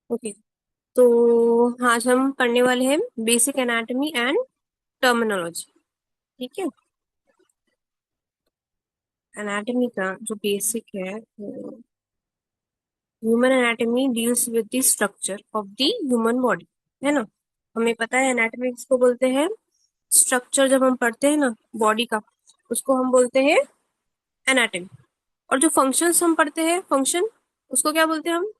Okay. तो आज हम पढ़ने वाले हैं बेसिक एनाटॉमी एंड टर्मिनोलॉजी। ठीक है। एनाटॉमी का जो बेसिक है, human anatomy deals with the structure of the human body, है ना। हमें पता है एनाटॉमी किसको बोलते हैं। स्ट्रक्चर जब हम पढ़ते हैं ना बॉडी का, उसको हम बोलते हैं एनाटॉमी। और जो फंक्शंस हम पढ़ते हैं, फंक्शन, उसको क्या बोलते हैं हम,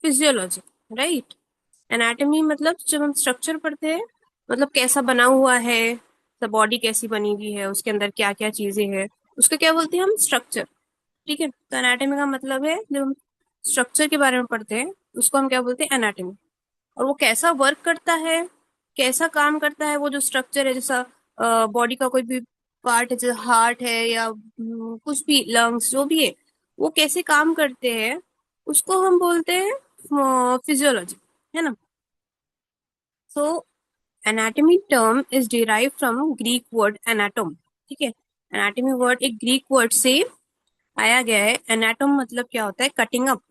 फिजियोलॉजी। राइट। एनाटॉमी मतलब जब हम स्ट्रक्चर पढ़ते हैं, मतलब कैसा बना हुआ है, द बॉडी कैसी बनी हुई है, उसके अंदर क्या क्या चीजें हैं, उसको क्या बोलते हैं हम, स्ट्रक्चर। ठीक है। तो एनाटॉमी का मतलब है जब हम स्ट्रक्चर के बारे में पढ़ते हैं, उसको हम क्या बोलते हैं, एनाटॉमी। और वो कैसा वर्क करता है, कैसा काम करता है, वो जो स्ट्रक्चर है, जैसा बॉडी का कोई भी पार्ट है, जैसे हार्ट है या कुछ भी, लंग्स जो भी है, वो कैसे काम करते हैं, उसको हम बोलते हैं फिजियोलॉजी, है ना। So anatomy term is derive from Greek word anatome. ठीक है। एनाटॉमी वर्ड एक ग्रीक वर्ड से आया गया है। एनाटोम मतलब क्या होता है, कटिंग अप,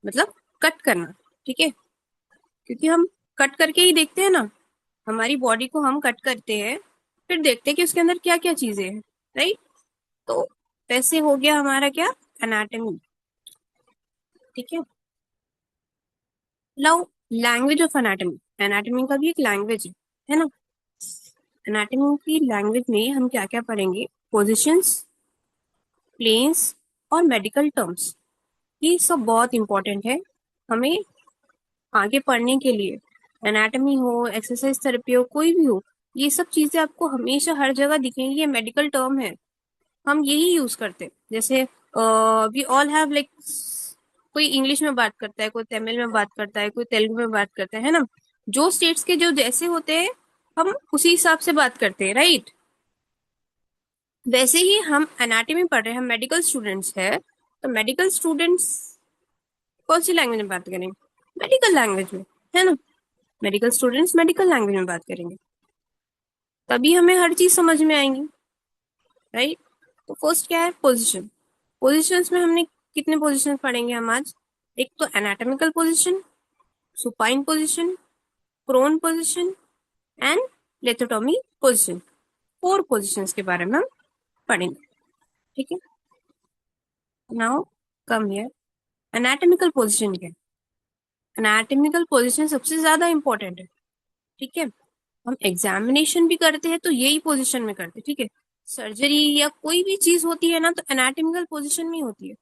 मतलब कट करना। ठीक है। क्योंकि हम कट करके ही देखते हैं ना, हमारी बॉडी को हम कट करते हैं, फिर देखते हैं कि उसके अंदर क्या क्या चीजें हैं। राइट। तो वैसे हो गया हमारा क्या, एनाटॉमी। ठीक है। Now language of anatomy, anatomy का भी एक लैंग्वेज है ना। एनाटॉमी की लैंग्वेज में हम क्या क्या पढ़ेंगे, पोजिशंस, प्लेन्स और मेडिकल टर्म्स। ये सब बहुत इंपॉर्टेंट है हमें आगे पढ़ने के लिए। एनाटॉमी हो, एक्सरसाइज थेरेपी हो, कोई भी हो, ये सब चीजें आपको हमेशा हर जगह दिखेंगी। ये मेडिकल टर्म है, हम यही यूज करते हैं। जैसे वी ऑल हैव लाइक, कोई इंग्लिश में बात करता है, कोई तमिल में बात करता है, कोई तेलुगु में बात करता है ना। जो स्टेट्स के जो जैसे होते हैं, हम उसी हिसाब से बात करते हैं। राइट। वैसे ही हम एनाटॉमी पढ़ रहे हैं, हम मेडिकल स्टूडेंट्स है, तो मेडिकल स्टूडेंट्स कौन सी लैंग्वेज में बात करेंगे, मेडिकल लैंग्वेज में, है ना। मेडिकल स्टूडेंट्स मेडिकल लैंग्वेज में बात करेंगे, तभी हमें हर चीज समझ में आएंगी। राइट। तो फर्स्ट क्या है, पोजिशन। पोजिशंस में हमने कितने पोजिशन पढ़ेंगे हम आज। एक तो anatomical position, supine position, prone position and lithotomy position. 4 positions के बारे में हम पढ़ेंगे। ठीक है। Now come here, anatomical position क्या है। एनाटॉमिकल पोजिशन सबसे ज्यादा इंपॉर्टेंट है। ठीक है। हम एग्जामिनेशन भी करते हैं तो यही पोजीशन में करते हैं। ठीक है। सर्जरी या कोई भी चीज होती है ना, तो एनाटॉमिकल पोजीशन में होती है।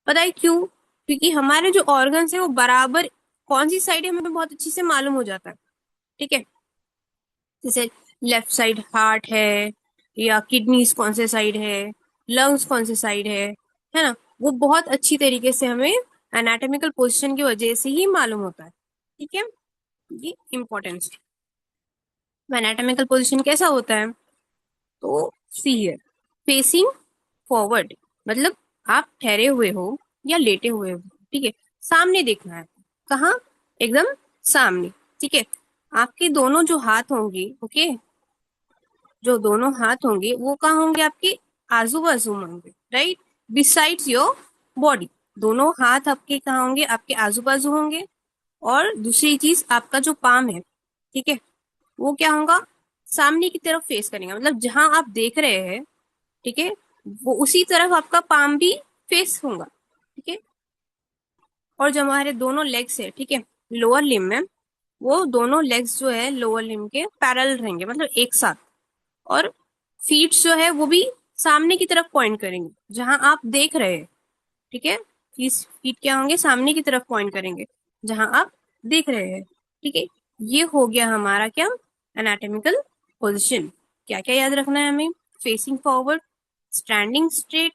पता है क्यों, क्योंकि हमारे जो ऑर्गन्स है वो बराबर कौन सी साइड है हमें बहुत अच्छी से मालूम हो जाता है। ठीक है। जैसे लेफ्ट साइड हार्ट है, या किडनीज कौन से साइड है, लंग्स कौन से साइड है ना। वो बहुत अच्छी तरीके से हमें एनाटॉमिकल पोजीशन की वजह से ही मालूम होता है। ठीक है। ये इंपॉर्टेंस। एनाटॉमिकल पोजीशन कैसा होता है, तो सी है, फेसिंग फॉरवर्ड, मतलब आप ठहरे हुए हो या लेटे हुए हो। ठीक है। सामने देखना है, कहाँ, एकदम सामने। ठीक है। आपके दोनों जो हाथ होंगे, ओके, जो दोनों हाथ होंगे वो कहाँ होंगे, आपके आजू बाजू में होंगे। राइट। बिसाइड्स योर बॉडी, दोनों हाथ आपके कहाँ होंगे, आपके आजू बाजू होंगे। और दूसरी चीज, आपका जो पाम है, ठीक है, वो क्या होगा, सामने की तरफ फेस करेंगे, मतलब जहां आप देख रहे हैं, ठीक है, वो उसी तरफ आपका पाम भी फेस होगा। ठीक है। और जो हमारे दोनों लेग्स है, ठीक है, लोअर लिम में, वो दोनों लेग्स जो है लोअर लिम के पैरेलल रहेंगे, मतलब एक साथ। और फीट जो है वो भी सामने की तरफ पॉइंट करेंगे जहां आप देख रहे हैं। ठीक है। फीट क्या होंगे, सामने की तरफ पॉइंट करेंगे जहां आप देख रहे हैं। ठीक है। ये हो गया हमारा क्या, एनाटॉमिकल पोजीशन। क्या क्या याद रखना है हमें, facing forward, standing straight,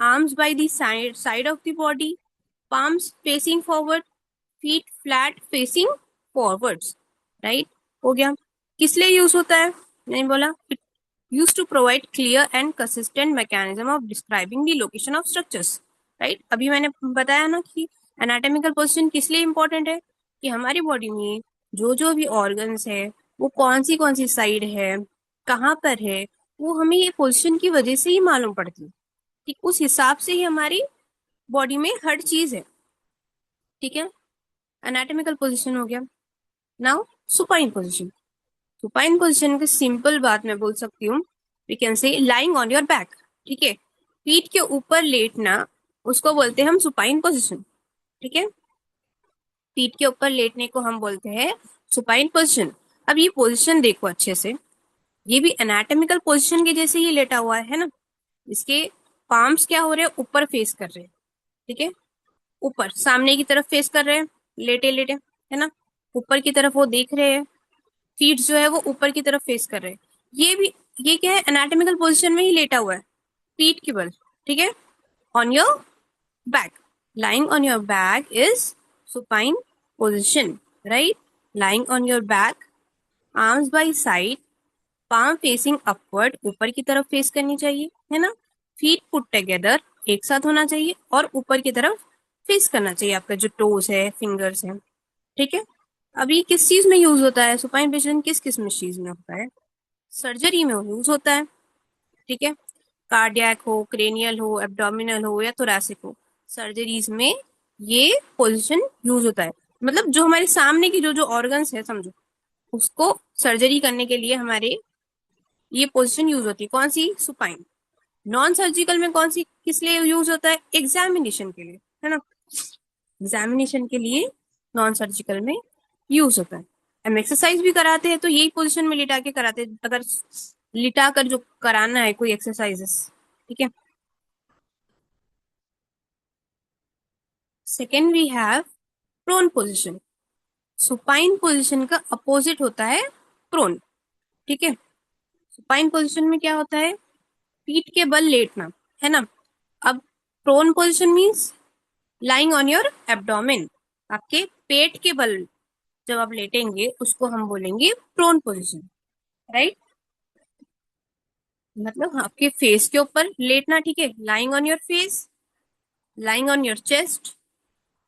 arms by the side of the body, palms facing forward, feet flat facing forwards. Right. हो गया। किस लिए यूज होता है, नहीं बोला, it use to provide clear and consistent mechanism of describing the location of structures. Right. अभी मैंने बताया ना कि एनाटॉमिकल पोजीशन किस लिए इंपॉर्टेंट है, कि हमारी बॉडी में जो जो भी ऑर्गन्स है, वो कौन सी साइड है, कहाँ पर है, वो हमें ये पोजीशन की वजह से ही मालूम पड़ती है। ठीक, उस हिसाब से ही हमारी बॉडी में हर चीज है। ठीक है। एनाटॉमिकल पोजीशन हो गया। Now supine position. Supine position की सिंपल बात मैं बोल सकती हूँ, we can say lying on your back. ठीक है, पीठ के ऊपर लेटना, उसको बोलते हैं हम सुपाइन पोजीशन। ठीक है, पीठ के ऊपर लेटने को हम बोलते हैं सुपाइन पोजीशन। अब ये पोजीशन देखो अच्छे से, ये भी एनाटॉमिकल पोजीशन के जैसे ही लेटा हुआ है ना। इसके पाम्स क्या हो रहे हैं, ऊपर फेस कर रहे हैं। ठीक है, ऊपर सामने की तरफ फेस कर रहे हैं, लेटे लेटे, है ना। ऊपर की तरफ वो देख रहे हैं, फीट जो है वो ऊपर की तरफ फेस कर रहे हैं। ये भी, ये क्या है, एनाटॉमिकल पोजीशन में ही लेटा हुआ है, पीठ के बल। ठीक है, on your back, lying on your back is supine position, right? Lying on your back, arms by side, palm facing upward, ऊपर की तरफ फेस करनी चाहिए, है ना। फीट पुट टुगेदर, एक साथ होना चाहिए, और ऊपर की तरफ फेस करना चाहिए आपका जो टोज है, फिंगर्स है। ठीक है, अभी किस चीज में यूज होता है सुपाइन पोजिशन, किस किस में चीज में होता है, सर्जरी में यूज होता है। ठीक है, कार्डियक हो, क्रेनियल हो, एब्डोमिनल हो या थोरैसिक हो, सर्जरीज में ये पोजीशन यूज होता है। मतलब जो हमारे सामने की जो जो ऑर्गन्स है समझो, उसको सर्जरी करने के लिए हमारे ये पोजीशन यूज होती है। कौन सी, सुपाइन। नॉन सर्जिकल में कौन सी, किस लिए यूज होता है, एग्जामिनेशन के लिए, है ना। एग्जामिनेशन के लिए नॉन सर्जिकल में यूज होता है। हम एक्सरसाइज भी कराते हैं तो यही पोजीशन में लिटा के कराते हैं, अगर लिटा कर जो कराना है कोई एक्सरसाइजेस। ठीक है, second we have prone position. Supine position का अपोजिट होता है प्रोन। ठीक है, सुपाइन पोजिशन में क्या होता है, पीठ के बल लेटना, है ना। अब prone position means lying on your abdomen, आपके पेट के बल जब आप लेटेंगे उसको हम बोलेंगे प्रोन पोजिशन, राइट। मतलब आपके फेस के ऊपर लेटना। ठीक है, lying on your face, lying on your chest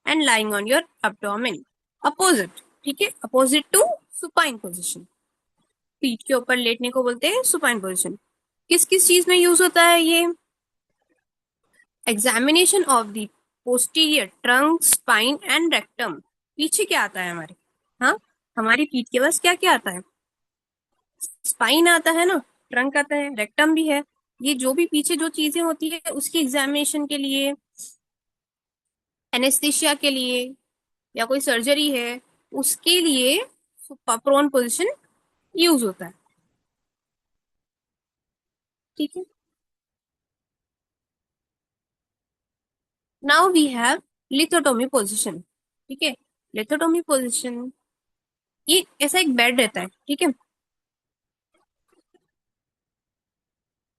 and lying on your abdomen, opposite. ठीक है, अपोजिट टू सुपाइन पोजिशन। पीठ के ऊपर लेटने को बोलते हैं सुपाइन पोजिशन। किस किस चीज में यूज होता है ये, examination of the posterior trunk, spine and rectum. पीछे क्या आता है हमारे, हाँ, हमारी पीठ के पास क्या क्या आता है, स्पाइन आता है ना, ट्रंक आता है, रेक्टम भी है। ये जो भी पीछे जो चीजें होती है उसकी एग्जामिनेशन के लिए, एनेस्थेशिया के लिए, या कोई सर्जरी है उसके लिए प्रोन पोजिशन यूज होता है। ठीक है, now we have lithotomy position. ठीक है, लिथोटोमी पोजिशन, ये ऐसा एक बेड रहता है। ठीक है,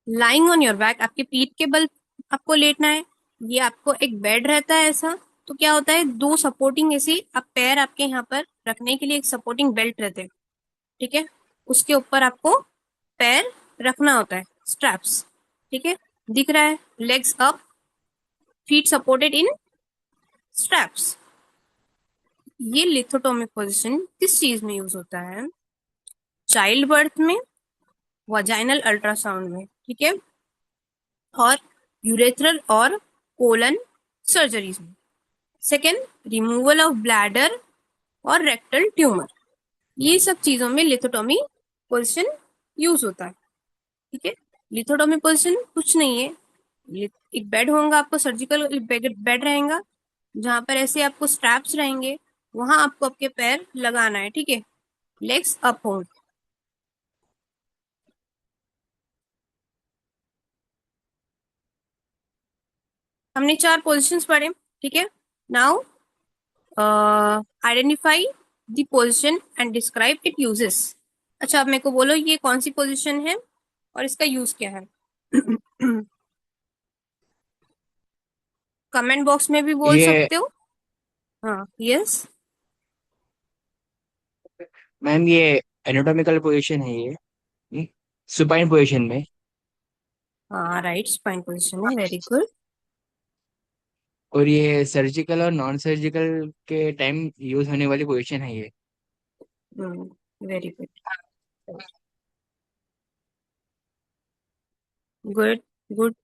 लाइंग ऑन योर बैक, आपके पीठ के बल आपको लेटना है। ये आपको एक बेड रहता है ऐसा, तो क्या होता है, दो सपोर्टिंग ऐसे आप पैर आपके यहाँ पर रखने के लिए एक सपोर्टिंग बेल्ट रहते हैं। ठीक है, उसके ऊपर आपको पैर रखना होता है, स्ट्रैप्स। ठीक है, दिख रहा है, legs up, feet supported in straps. ये लिथोटोमिक पोजिशन किस चीज में यूज होता है, चाइल्ड बर्थ में, वजाइनल अल्ट्रासाउंड में। ठीक है, और यूरेथ्रल और कोलन सर्जरीज में। सेकेंड, रिमूवल ऑफ ब्लैडर और रेक्टल ट्यूमर, ये सब चीजों में लिथोटोमी पोजिशन यूज होता है। ठीक है, लिथोटोमी पोजिशन कुछ नहीं है, एक बेड होगा आपको, सर्जिकल बेड रहेगा, जहां पर ऐसे आपको स्ट्रैप्स रहेंगे, वहां आपको आपके पैर लगाना है। ठीक है, लेग्स अप होंगे। हमने चार पोजिशंस पढ़े। ठीक है, now identify the position and describe it uses. अच्छा, अब मेरे को बोलो ये कौन सी पोजिशन है और इसका यूज क्या है। कमेंट बॉक्स में भी बोल ये सकते हो। हाँ, यस। मैम ये एनाटॉमिकल पोजीशन है ये सुपाइन पोजीशन में। हाँ, राइट, स्पाइन पोजिशन है, वेरी गुड। और ये सर्जिकल और नॉन सर्जिकल के टाइम यूज होने वाली पोजीशन है ये। Very good, good, good.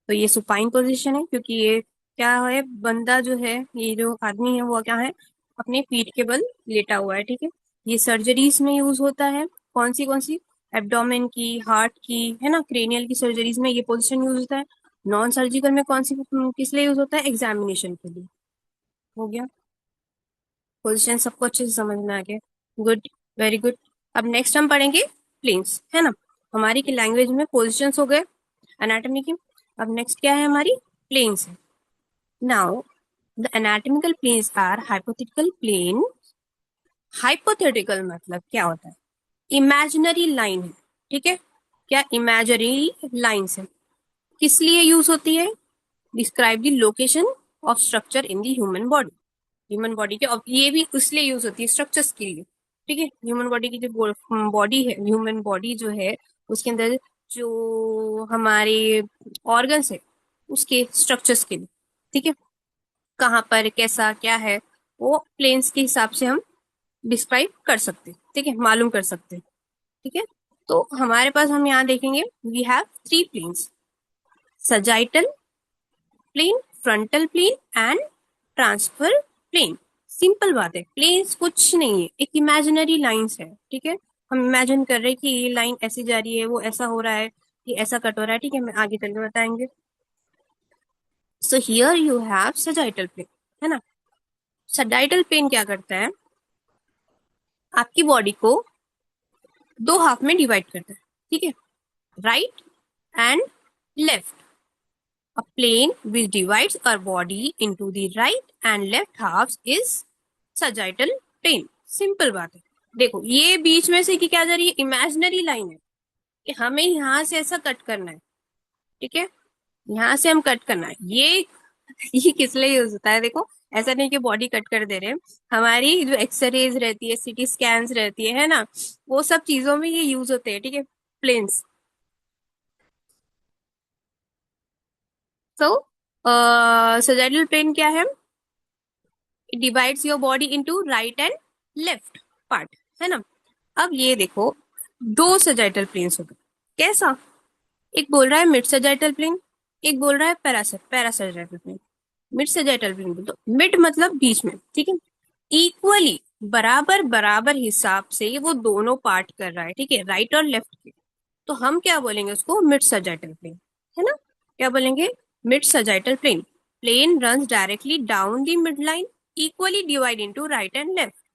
तो ये सुपाइन पोजीशन है, क्योंकि ये क्या है, बंदा जो है, ये जो आदमी है वो क्या है, अपने पीठ के बल लेटा हुआ है, ठीक है। ये सर्जरीज में यूज होता है। कौन सी? एब्डोमेन की, हार्ट की, है ना, क्रेनियल की सर्जरीज में ये पोजीशन यूज होता है। नॉन सर्जिकल में कौन सी, किस लिए यूज होता है? एग्जामिनेशन के लिए। हो गया। पोजीशन सबको अच्छे से समझ में आ गया। Good, very good. अब नेक्स्ट हम पढ़ेंगे प्लेन्स, है ना। हमारी की लैंग्वेज में पोजीशंस हो गए एनाटॉमी की। अब नेक्स्ट क्या है हमारी? प्लेन्स है। Now the anatomical planes are hypothetical plane. Hypothetical मतलब क्या होता है? इमेजिनरी लाइन है, ठीक है। क्या इमेजिनरी लाइन्स है? किस लिए यूज होती है? Describe the location of structure in the human body. Human body के, और ये भी इसलिए यूज होती है स्ट्रक्चर्स के लिए, ठीक है। ह्यूमन बॉडी की जो बॉडी है, ह्यूमन बॉडी जो है, उसके अंदर जो हमारे ऑर्गन्स है, उसके स्ट्रक्चर्स के लिए, ठीक है। कहाँ पर कैसा क्या है, वो प्लेन्स के हिसाब से हम डिस्क्राइब कर सकते हैं, ठीक है, मालूम कर सकते हैं, ठीक है। तो हमारे पास हम यहाँ देखेंगे, we have three planes: sagittal plane, frontal plane and transfer plane. Simple बात है, प्लेन्स कुछ नहीं है, एक इमेजिनरी लाइंस है, ठीक है। हम इमेजिन कर रहे हैं कि ये लाइन ऐसी जा रही है, वो ऐसा हो रहा है, ये ऐसा कट हो रहा है, ठीक है। मैं आगे चल के बताएंगे। So here you have sagittal plane, है ना। सजाइटल प्लेन क्या करता है? आपकी बॉडी को दो हाफ में डिवाइड करता है, ठीक है, right and left. A plane which divides our body into the right and left halves is sagittal plane. Simple बात है। देखो ये बीच में से की क्या जा रही है? इमेजिनरी लाइन है कि हमें यहाँ से ऐसा कट करना है, ठीक है। यहाँ से हम कट करना है। ये किस लिए यूज होता है? देखो, ऐसा नहीं कि बॉडी कट कर दे रहे हैं। हमारी जो एक्सरेज रहती है, सीटी स्कैन्स रहती है ना, वो सब चीजों में ये यूज होते हैं, ठीक है, प्लेन्स। तो सजाइटल प्लेन क्या है? It divides your body into right and left part, है ना। अब ये देखो, दो सजाइटल प्लेन्स हो गए। कैसा? एक बोल रहा है मिड सजाइटल प्लेन, एक बोल रहा है पैरासजाइटल प्लेन। मिड सजाइटल प्लेन बोल, तो मिड मतलब बीच में, ठीक है। इक्वली, बराबर बराबर हिसाब से वो दोनों पार्ट कर रहा है, ठीक है, राइट और लेफ्ट के। तो हम क्या बोलेंगे उसको? मिड सजाइटल प्लेन, है ना। क्या बोलेंगे? Mid sagittal plane. Plane runs directly down the mid line, equally divide into right and left,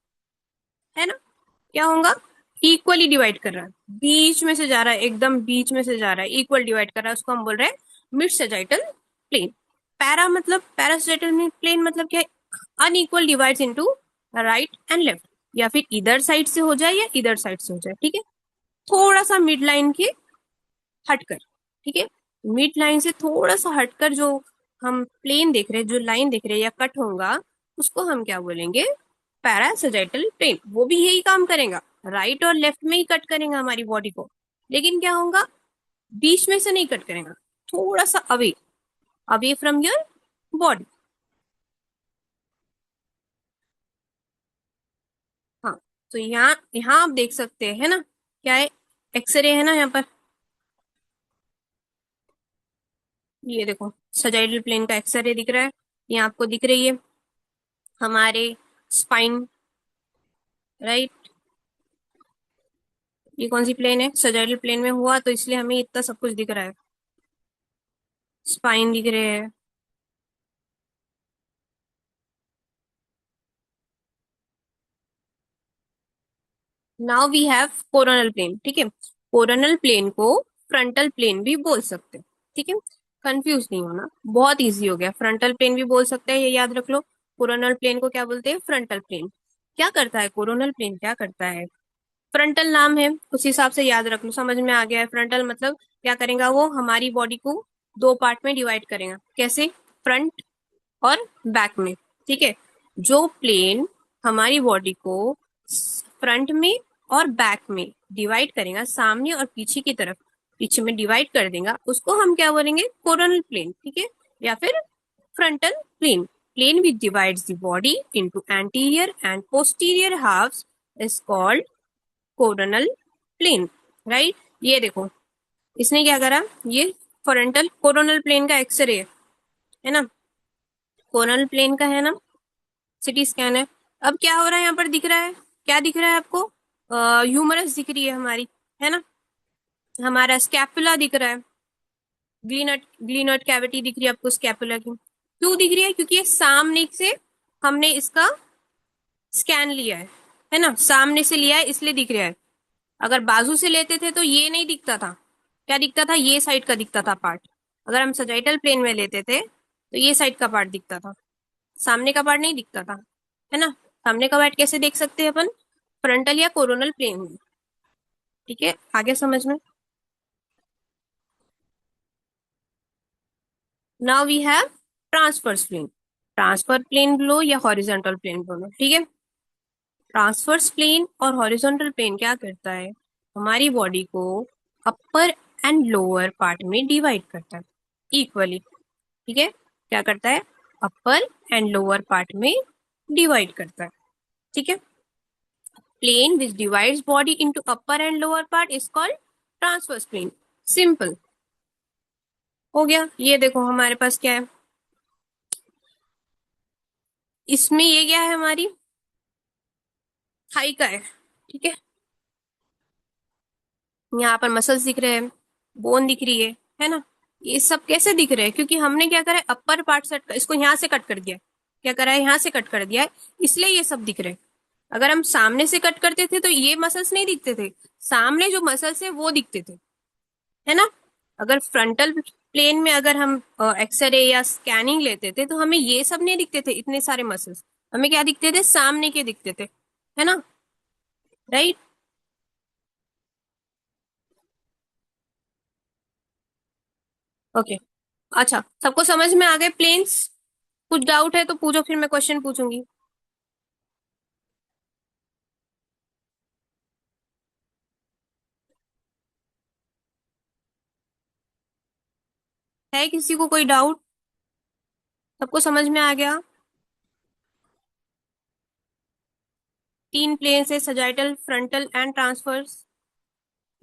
है ना। क्या होगा? इक्वली डिवाइड कर रहा है, बीच में से जा रहा है, एकदम बीच में से जा रहा है, इक्वल डिवाइड कर रहा है, उसको हम बोल रहे हैं मिड सजाइटल प्लेन। पैरा मतलब, पैरासजाइटल प्लेन मतलब क्या है? Unequal divides into right and left, या फिर इधर साइड से हो जाए या इधर साइड से हो जाए, ठीक है। थोड़ा सा मिड लाइन के हटकर, ठीक है, मिड लाइन से थोड़ा सा हटकर जो हम प्लेन देख रहे हैं, जो लाइन देख रहे हैं या कट होगा, उसको हम क्या बोलेंगे? पैरासजाइटल प्लेन। वो भी यही काम करेगा, राइट और लेफ्ट में ही कट करेगा हमारी बॉडी को, लेकिन क्या होगा? बीच में से नहीं कट करेगा, थोड़ा सा away, away from your body. हाँ, तो यहाँ यहाँ आप देख सकते हैं, है ना, क्या है? एक्सरे है ना यहाँ पर, ये देखो सजाइडल प्लेन का एक्सरे दिख रहा है, ये आपको दिख रही है हमारे स्पाइन, राइट। ये कौन सी प्लेन है? सजाइडल प्लेन में हुआ, तो इसलिए हमें इतना सब कुछ दिख रहा है, स्पाइन दिख रहे हैं। Now we have coronal plane, ठीक है। कोरोनल प्लेन को फ्रंटल प्लेन भी बोल सकते हैं, ठीक है। कंफ्यूज नहीं होना, बहुत इजी हो गया। फ्रंटल प्लेन भी बोल सकते हैं, ये याद रख लो। कोरोनल प्लेन को क्या बोलते हैं? Frontal plane. क्या करता है कोरोनल प्लेन? क्या करता है? फ्रंटल नाम है, उस हिसाब से याद रख लो, समझ में आ गया है। फ्रंटल मतलब क्या करेगा? वो हमारी बॉडी को दो पार्ट में डिवाइड करेगा। कैसे? फ्रंट और बैक में, ठीक है। जो प्लेन हमारी बॉडी को फ्रंट में और बैक में डिवाइड करेगा, सामने और पीछे की तरफ, पीछे में डिवाइड कर देगा, उसको हम क्या बोलेंगे? कोरोनल प्लेन, ठीक है, या फिर frontal plane. Plane which divides the body into anterior and posterior halves is called coronal plane, right. ये देखो, इसने क्या करा? ये फ्रंटल कोरोनल प्लेन का एक्सरे है ना, कोरोनल प्लेन का है ना, सिटी स्कैन है। अब क्या हो रहा है यहाँ पर, दिख रहा है, क्या दिख रहा है आपको, ह्यूमरस दिख रही है हमारी, है ना, हमारा स्कैपुला दिख रहा है, ग्लीनट कैविटी दिख रही है आपको स्कैपुला की। क्यों दिख रही है, क्योंकि ये सामने से हमने इसका स्कैन लिया है ना, सामने से लिया है इसलिए दिख रहा है। अगर बाजू से लेते थे तो ये नहीं दिखता था, क्या दिखता था, ये साइड का दिखता था पार्ट। अगर हम सजाइटल प्लेन में लेते थे तो ये साइड का पार्ट दिखता था, सामने का पार्ट नहीं दिखता था, है ना। सामने का पार्ट कैसे देख सकते हैं अपन, फ्रंटल या कोरोनल प्लेन में। ठीक है, आगे समझ में। Now we have transverse plane, transfer plane बोलो या हॉरिजॉन्टल प्लेन बोलो, ठीक है। ट्रांसवर्स प्लेन और हॉरिजॉन्टल प्लेन क्या करता है, हमारी बॉडी को अपर एंड लोअर पार्ट में डिवाइड करता है इक्वली। ठीक है, क्या करता है, अपर एंड लोअर पार्ट में डिवाइड करता है। ठीक है, plane which divides body into upper and lower part is called transverse plane. Simple हो गया। ये देखो हमारे पास क्या है, इसमें ये क्या है, हमारी थाई का है। ठीक है, यहाँ पर मसल्स दिख रहे हैं, बोन दिख रही है ना। ये सब कैसे दिख रहे हैं, क्योंकि हमने क्या करा है, अपर पार्ट से इसको यहाँ से कट कर दिया, क्या करा है, यहाँ से कट कर दिया है, इसलिए ये सब दिख रहे हैं। अगर हम सामने से कट करते थे तो ये मसल्स नहीं दिखते थे, सामने जो मसल्स है वो दिखते थे, है ना। अगर फ्रंटल प्लेन में अगर हम एक्सरे या स्कैनिंग लेते थे तो हमें ये सब नहीं दिखते थे, इतने सारे मसल्स, हमें क्या दिखते थे, सामने के दिखते थे, है ना, राइट। ओके, अच्छा सबको समझ में आ गए प्लेन्स, कुछ डाउट है तो पूछो, फिर मैं क्वेश्चन पूछूंगी। है किसी को कोई डाउट, सबको समझ में आ गया। तीन प्लेन है, सजाइटल, फ्रंटल एंड ट्रांसफर्स।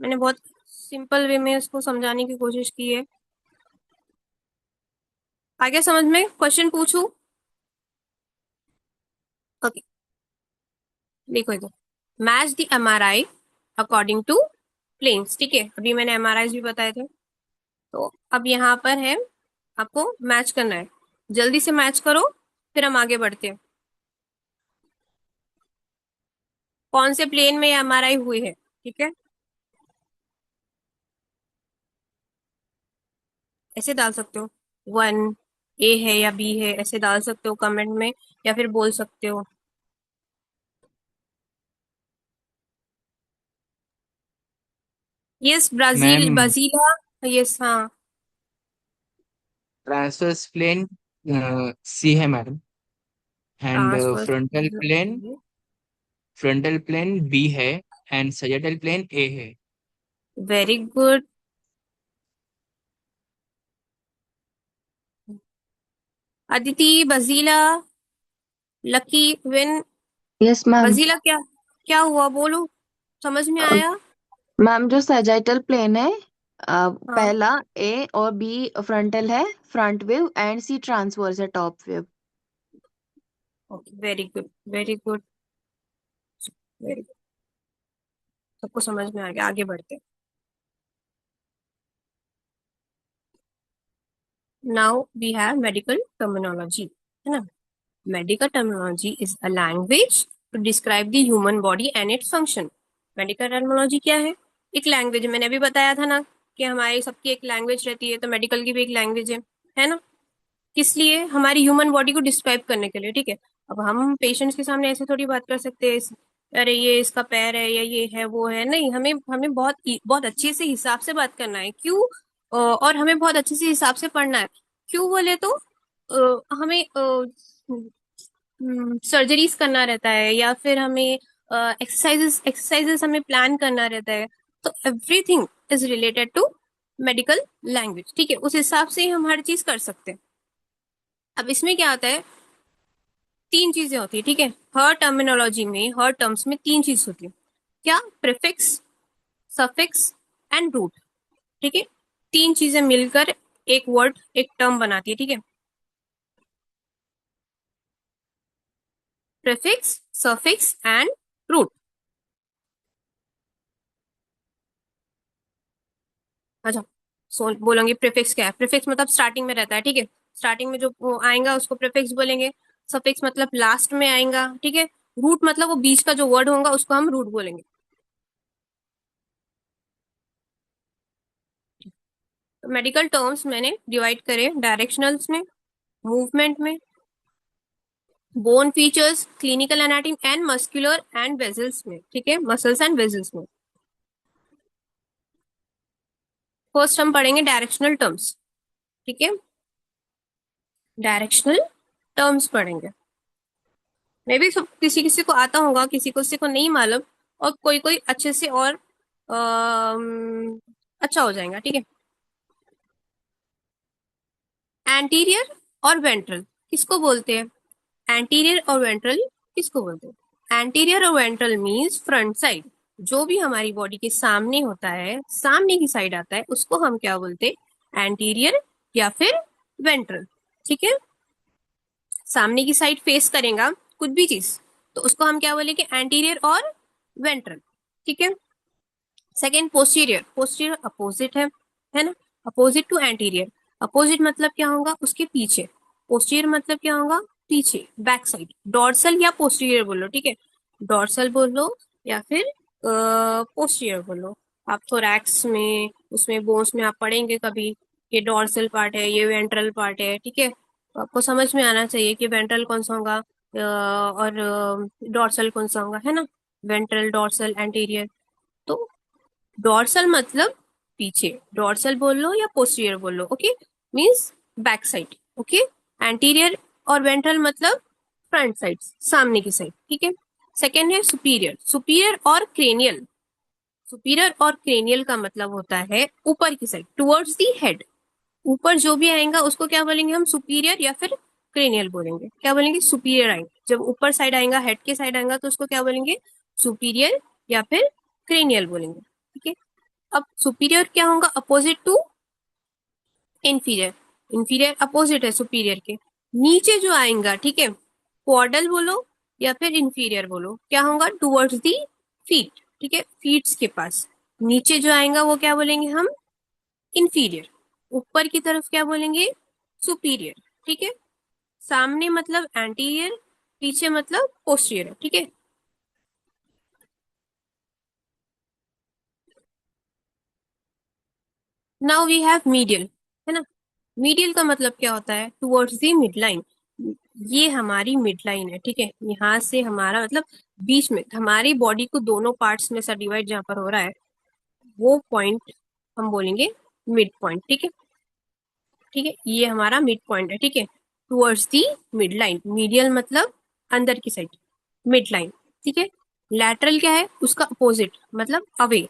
मैंने बहुत सिंपल वे में उसको समझाने की कोशिश की है। आगे समझ में, क्वेश्चन पूछूं। ओके, देखो इधर, match the MRI according to planes. ठीक है, अभी मैंने एमआरआई भी बताए थे, तो अब यहाँ पर है, आपको मैच करना है, जल्दी से मैच करो, फिर हम आगे बढ़ते हैं। कौन से प्लेन में एमआरआई हुई है, ठीक है, ऐसे डाल सकते हो, वन ए है या बी है, ऐसे डाल सकते हो कमेंट में, या फिर बोल सकते हो। यस, ब्राजील, मैम ब्राजीला, यस, हाँ। ट्रांसवर्स प्लेन सी है madam, and transfer, frontal plane B है, एंड सजेटल प्लेन ए है। Very good. अदिति, बजीला, लकी, विन। Yes ma'am. बजीला, क्या क्या हुआ बोलो, समझ में आया। मैम जो सैजिटल प्लेन है, हाँ, पहला ए और बी फ्रंटल है, front view, and C transverse है, top view. Okay, very good, very good, very good, सबको समझ में आ गया, आगे बढ़ते हैं। Now we have medical terminology, है ना। Medical terminology is a language to describe the human body and its function. Medical terminology क्या है, एक लैंग्वेज, मैंने अभी बताया था ना कि हमारी सबकी एक लैंग्वेज रहती है, तो मेडिकल की भी एक लैंग्वेज है ना। किस लिए, हमारी ह्यूमन बॉडी को डिस्क्राइब करने के लिए, ठीक है। अब हम पेशेंट्स के सामने ऐसे थोड़ी बात कर सकते हैं, अरे ये इसका पैर है या ये है वो है, नहीं, हमें हमें बहुत बहुत अच्छे से हिसाब से बात करना है, क्यों, और हमें बहुत अच्छे से हिसाब से पढ़ना है। क्यों बोले तो हमें सर्जरीज करना रहता है, या फिर हमें एक्सरसाइजेस एक्सरसाइजेस हमें प्लान करना रहता है, तो everything is related to medical language, ठीक है, उस हिसाब से ही हम हर चीज कर सकते हैं। अब इसमें क्या आता है, तीन चीजें होती है, ठीक है, हर टर्मिनोलॉजी में, हर टर्म्स में तीन चीज होती है, क्या, प्रीफिक्स, सफिक्स एंड रूट। ठीक है, तीन चीजें मिलकर एक वर्ड, एक टर्म बनाती है, ठीक है। Prefix, suffix and root. अच्छा, बोलेंगे प्रीफिक्स क्या है। प्रीफिक्स मतलब स्टार्टिंग में रहता है, ठीक है। स्टार्टिंग में जो वो आएगा उसको प्रीफिक्स बोलेंगे। सफिक्स मतलब लास्ट में आएगा, ठीक है। रूट मतलब वो बीच का जो वर्ड होगा उसको हम रूट बोलेंगे। तो मेडिकल टर्म्स मैंने डिवाइड करे डायरेक्शनल्स में, मूवमेंट में, bone features, clinical anatomy and muscular and vessels में, ठीक है, मसल्स एंड वेजल्स में। फर्स्ट हम पढ़ेंगे डायरेक्शनल टर्म्स, ठीक है। डायरेक्शनल टर्म्स पढ़ेंगे। मे भी सब किसी किसी को आता होगा, किसी को नहीं मालूम, और कोई कोई अच्छे से और अच्छा हो जाएगा, ठीक है। एंटीरियर और वेंट्रल किसको बोलते हैं? एंटीरियर और वेंट्रल किसको बोलते हैं? एंटीरियर और वेंट्रल मीन्स फ्रंट साइड। जो भी हमारी बॉडी के सामने होता है, सामने की साइड आता है, उसको हम क्या बोलते हैं? एंटीरियर या फिर वेंट्रल, ठीक है। सामने की साइड फेस करेगा कुछ भी चीज, तो उसको हम क्या बोलेंगे? एंटीरियर और वेंट्रल, ठीक है। Second posterior. पोस्टीरियर अपोजिट है ना, अपोजिट टू एंटीरियर। अपोजिट मतलब क्या होगा? उसके पीछे। पोस्टीरियर मतलब क्या होगा? पीछे, बैक साइड। डॉर्सल या पोस्टीरियर बोलो, ठीक है। डॉर्सल बोलो या फिर पोस्टीरियर बोलो। आप थोरैक्स में, उसमें बोन्स में आप पढ़ेंगे कभी, ये डॉर्सल पार्ट है, ये वेंट्रल पार्ट है, ठीक है। तो आपको समझ में आना चाहिए कि वेंट्रल कौन सा होगा और डॉर्सल कौन सा होगा, है ना। Ventral, dorsal, anterior. तो डॉर्सल मतलब पीछे, डॉर्सल बोल लो या पोस्टीरियर बोल लो, okay, means back side, okay. Anterior और वेंट्रल मतलब फ्रंट साइड, सामने की साइड, ठीक है। सेकेंड है सुपीरियर। सुपीरियर और क्रेनियल। सुपीरियर और क्रेनियल का मतलब होता है ऊपर की साइड, टुवर्ड्स दी हेड। ऊपर जो भी आएगा उसको क्या बोलेंगे हम? सुपीरियर या फिर क्रेनियल बोलेंगे। क्या बोलेंगे? सुपीरियर आएंगे। जब ऊपर साइड आएगा, हेड के साइड आएगा, तो उसको क्या बोलेंगे? सुपीरियर या फिर क्रेनियल बोलेंगे, ठीक है। अब सुपीरियर क्या होगा? Opposite to inferior. Inferior opposite है सुपीरियर के। नीचे जो आएगा, ठीक है, क्वाडल बोलो या फिर इंफीरियर बोलो, क्या होगा? टुवर्ड्स दी फीट, ठीक है, फीट्स के पास। नीचे जो आएगा वो क्या बोलेंगे हम? इंफीरियर। ऊपर की तरफ क्या बोलेंगे? सुपीरियर, ठीक है। सामने मतलब एंटीरियर, पीछे मतलब पोस्टीरियर, ठीक है। नाउ वी हैव मीडियल, है ना। मीडियल का मतलब क्या होता है? Towards the mid line. ये हमारी मिड लाइन है, ठीक है। यहाँ से हमारा मतलब बीच में, हमारी बॉडी को दोनों पार्ट्स में सा डिवाइड जहां पर हो रहा है, वो पॉइंट हम बोलेंगे मिड पॉइंट, ठीक है। ठीक है, ये हमारा मिड पॉइंट है, ठीक है। Towards the mid line. Medial मतलब अंदर की साइड, मिड लाइन, ठीक है। लैटरल क्या है? उसका अपोजिट मतलब अवे,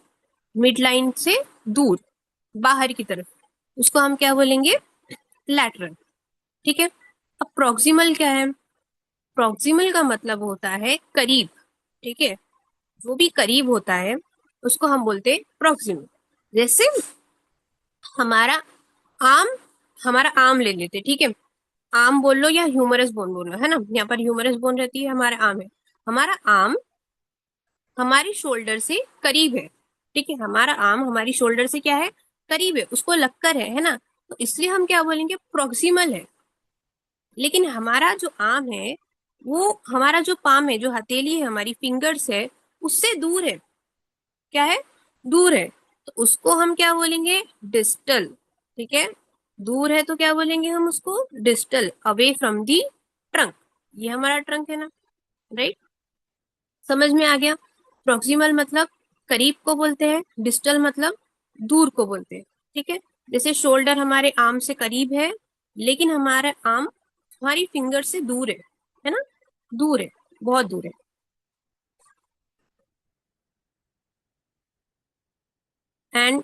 मिड लाइन से दूर, बाहर की तरफ, उसको हम क्या बोलेंगे? लैटरल, ठीक है। अब प्रॉक्सिमल क्या है? प्रॉक्सिमल का मतलब होता है करीब, ठीक है। जो भी करीब होता है उसको हम बोलते हैं प्रॉक्सिमल। जैसे हमारा आम, हमारा आम ले लेते, ठीक है। आम बोल लो या ह्यूमरस बोन बोल लो, है ना। यहाँ पर ह्यूमरस बोन रहती है, हमारा आम है। हमारा आम हमारी शोल्डर से करीब है, ठीक है। हमारा आम हमारी शोल्डर से क्या है? करीब है, उसको लगकर है ना। तो इसलिए हम क्या बोलेंगे? प्रॉक्सिमल है। लेकिन हमारा जो आम है, वो हमारा जो पाम है, जो हथेली है, हमारी फिंगर्स है, उससे दूर है। क्या है? दूर है। तो उसको हम क्या बोलेंगे? डिस्टल, ठीक है। दूर है तो क्या बोलेंगे हम उसको? Distal, away from the trunk. ये हमारा ट्रंक है ना, राइट। समझ में आ गया? प्रॉक्सिमल मतलब करीब को बोलते हैं, डिस्टल मतलब दूर को बोलते हैं, ठीक है। जैसे शोल्डर हमारे आर्म से करीब है, लेकिन हमारा आर्म हमारी फिंगर से दूर है ना, दूर है, बहुत दूर है। And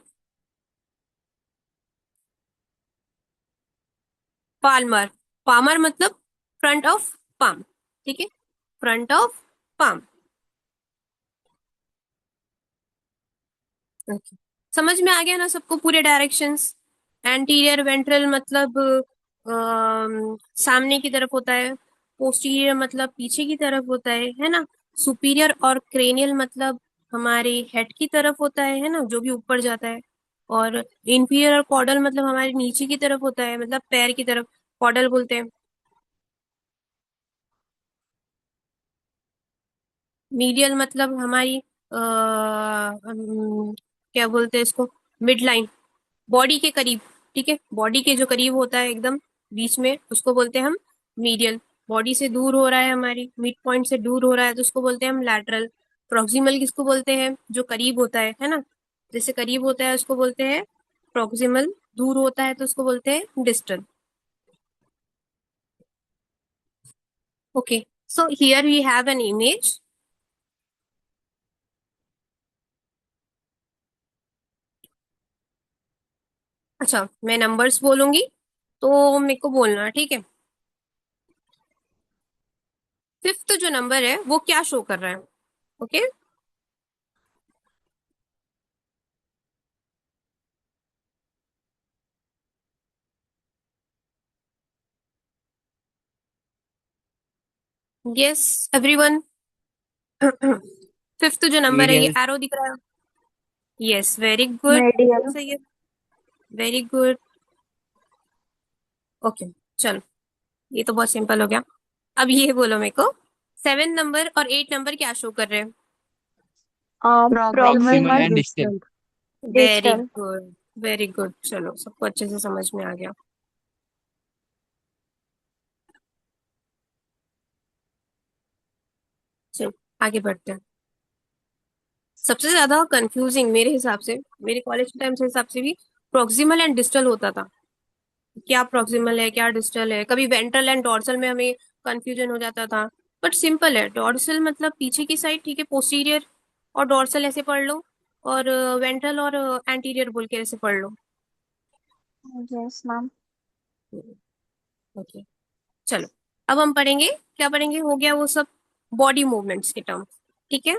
Palmer. पामर मतलब फ्रंट ऑफ पाम, ठीक है, फ्रंट ऑफ पाम। ओके, समझ में आ गया ना सबको पूरे डायरेक्शंस? एंटीरियर वेंट्रल मतलब सामने की तरफ होता है, पोस्टीरियर मतलब पीछे की तरफ होता है ना। सुपीरियर और क्रेनियल मतलब हमारे हेड की तरफ होता है ना, जो भी ऊपर जाता है। और इंफीरियर और कॉर्डल मतलब हमारे नीचे की तरफ होता है, मतलब पैर की तरफ कॉर्डल बोलते हैं। मीडियल मतलब हमारी क्या बोलते हैं इसको, मिड लाइन, बॉडी के करीब। ठीक है, बॉडी के जो करीब होता है एकदम बीच में, उसको बोलते हैं हम मीडियल। बॉडी से दूर हो रहा है, हमारी मिड पॉइंट से दूर हो रहा है, तो उसको बोलते हैं हम लैटरल। प्रॉक्सिमल किसको बोलते हैं, जो करीब होता है ना। जैसे करीब होता है उसको बोलते हैं प्रॉक्सिमल, दूर होता है तो उसको बोलते हैं distal. Okay, so here we have an image. अच्छा, मैं नंबर्स बोलूंगी तो मेरे को बोलना, ठीक है। फिफ्थ जो नंबर है वो क्या शो कर रहा है? Okay, yes everyone. फिफ्थ जो नंबर है ये मीडियल। एरो दिख रहा है। Yes, very good. medial, सही है, वेरी गुड। ओके, चलो, ये तो बहुत सिंपल हो गया। अब ये बोलो मेरे को, सेवन नंबर और एट नंबर क्या शो कर रहे हैं? proximal proximal and and distal. distal. Very Distal. Good, very good, चलो सबको अच्छे से समझ में आ गया। चलो आगे बढ़ते हैं। सबसे ज्यादा कंफ्यूजिंग मेरे हिसाब से, मेरे कॉलेज के टाइम से हिसाब से भी प्रॉक्सिमल एंड डिस्टल होता था। क्या प्रॉक्सिमल है, क्या डिस्टल है, कभी वेंट्रल एंड डॉर्सल में हमें कंफ्यूजन हो जाता था। बट सिंपल है, डॉर्सल मतलब पीछे की साइड, ठीक है, पोस्टीरियर, और डॉर्सल ऐसे पढ़ लो, और वेंट्रल और एंटीरियर बोल के ऐसे पढ़ लो। Yes, ma'am. ओके, चलो, अब हम पढ़ेंगे, क्या पढ़ेंगे, हो गया वो सब बॉडी मूवमेंट्स के टर्म, ठीक है।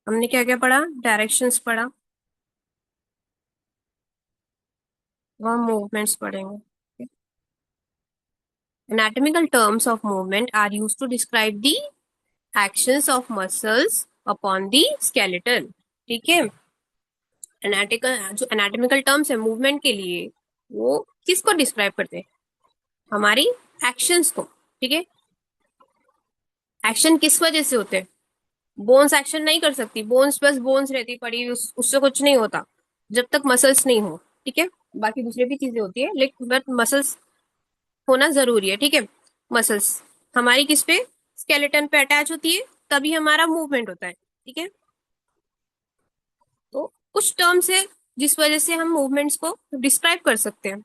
हमने क्या क्या पढ़ा, डायरेक्शंस पढ़ा, वह मूवमेंट्स पढ़ेंगे। Anatomical terms of movement are used to describe the actions of muscles upon the skeleton, ठीक है। एनाटिकल जो एनाटॉमिकल टर्म्स है मूवमेंट के लिए, वो किसको डिस्क्राइब करते हैं, हमारी एक्शंस को, ठीक है। एक्शन किस वजह से होते हैं, बोन्स एक्शन नहीं कर सकती, बोन्स बस बोन्स रहती पड़ी, उससे कुछ नहीं होता जब तक मसल्स नहीं हो, ठीक है। बाकी दूसरी भी चीजें होती है, लेकिन बट मसल्स होना जरूरी है, ठीक है। मसल्स हमारी किस पे, स्केलेटन पे अटैच होती है, तभी हमारा मूवमेंट होता है, ठीक है। तो कुछ टर्म्स है जिस वजह से हम मूवमेंट्स को डिस्क्राइब कर सकते हैं।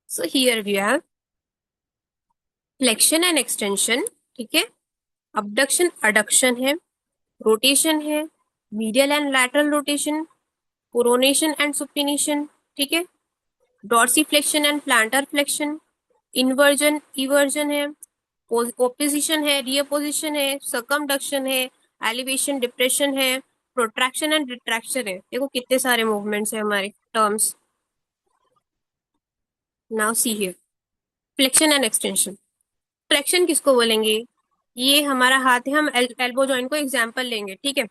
So here we have flexion and extension, ठीक है। अबडक्शन अडक्शन है, रोटेशन है, medial and lateral rotation, pronation and supination, ठीक है। Dorsiflexion and plantar flexion, inversion eversion है, ओपोजिशन है, रियपोजिशन है, सर्कमडक्शन है, एलिवेशन डिप्रेशन है, प्रोट्रैक्शन एंड रिट्रैक्शन है। देखो कितने सारे मूवमेंट्स है हमारे terms. Now see here, flexion and extension. Flexion किसको बोलेंगे, ये हमारा हाथ है, हम एल्बो जॉइंट को एग्जाम्पल लेंगे, ठीक है।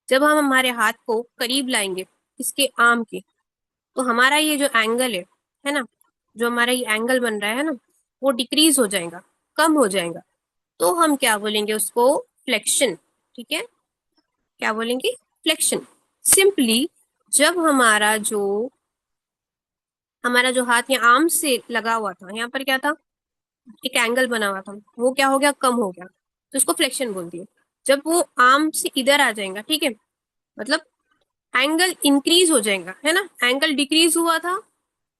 जब हम हमारे हाथ को करीब लाएंगे इसके आर्म के, तो हमारा ये जो एंगल है ना, जो हमारा ये एंगल बन रहा है ना, वो डिक्रीज हो जाएगा, कम हो जाएगा। तो हम क्या बोलेंगे उसको, फ्लेक्शन, ठीक है। क्या बोलेंगे, फ्लेक्शन। सिंपली जब हमारा जो हाथ यहाँ आर्म से लगा हुआ था, यहाँ पर क्या था, एक एंगल बना हुआ था, वो क्या हो गया, कम हो गया, तो इसको फ्लेक्शन बोलती है। जब वो आर्म से इधर आ जाएगा, ठीक है, मतलब एंगल इंक्रीज हो जाएगा, है ना। एंगल डिक्रीज हुआ था,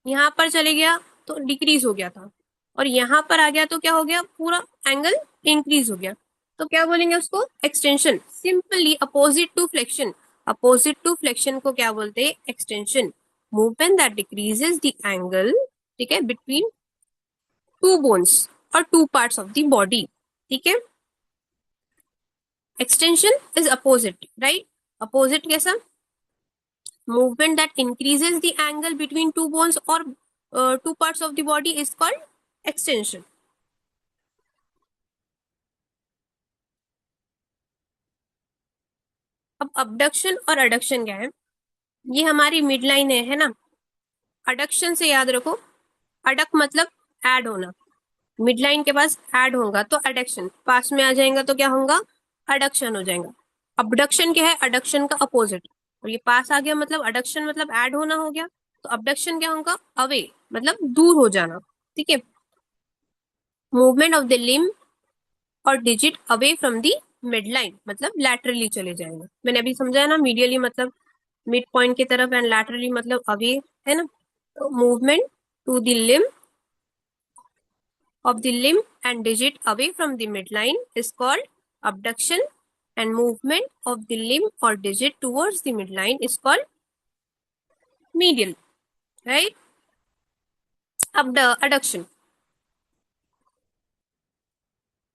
यहाँ पर चले गया तो डिक्रीज हो गया था, और यहाँ पर आ गया तो क्या हो गया, पूरा एंगल इंक्रीज हो गया। तो क्या बोलेंगे उसको, extension. Simply opposite to flexion, opposite to flexion को क्या बोलते हैं, extension. Movement that decreases the angle, ठीक है, बिटवीन टू बोन्स और two parts of the body, ठीक है। Extension is opposite, right. Opposite कैसा? Movement that increases the angle between two bones और two parts of the body is called extension. अब abduction और adduction क्या है? ये हमारी मिड लाइन है ना। अडक्शन से याद रखो, अडक मतलब ऐड होना, मिड लाइन के पास ऐड होगा तो अडक्शन, पास में आ जाएगा तो क्या होगा? अडक्शन हो जाएगा। अबडक्शन क्या है? अडक्शन का अपोजिट। और ये पास आ गया मतलब अडक्शन मतलब ऐड होना हो गया, तो अबडक्शन क्या होगा? अवे मतलब दूर हो जाना, ठीक है। मूवमेंट ऑफ द लिम्ब और digit away from the mid line मतलब लैटरली चले जाएंगे। मैंने अभी समझाया ना, मीडियली मतलब मिड पॉइंट की तरफ एंड लैटरली मतलब अवे, है ना। तो movement to the limb of the limb and digit away from the midline is called abduction, and movement of the limb or digit towards the midline is called medial, right? Abduction,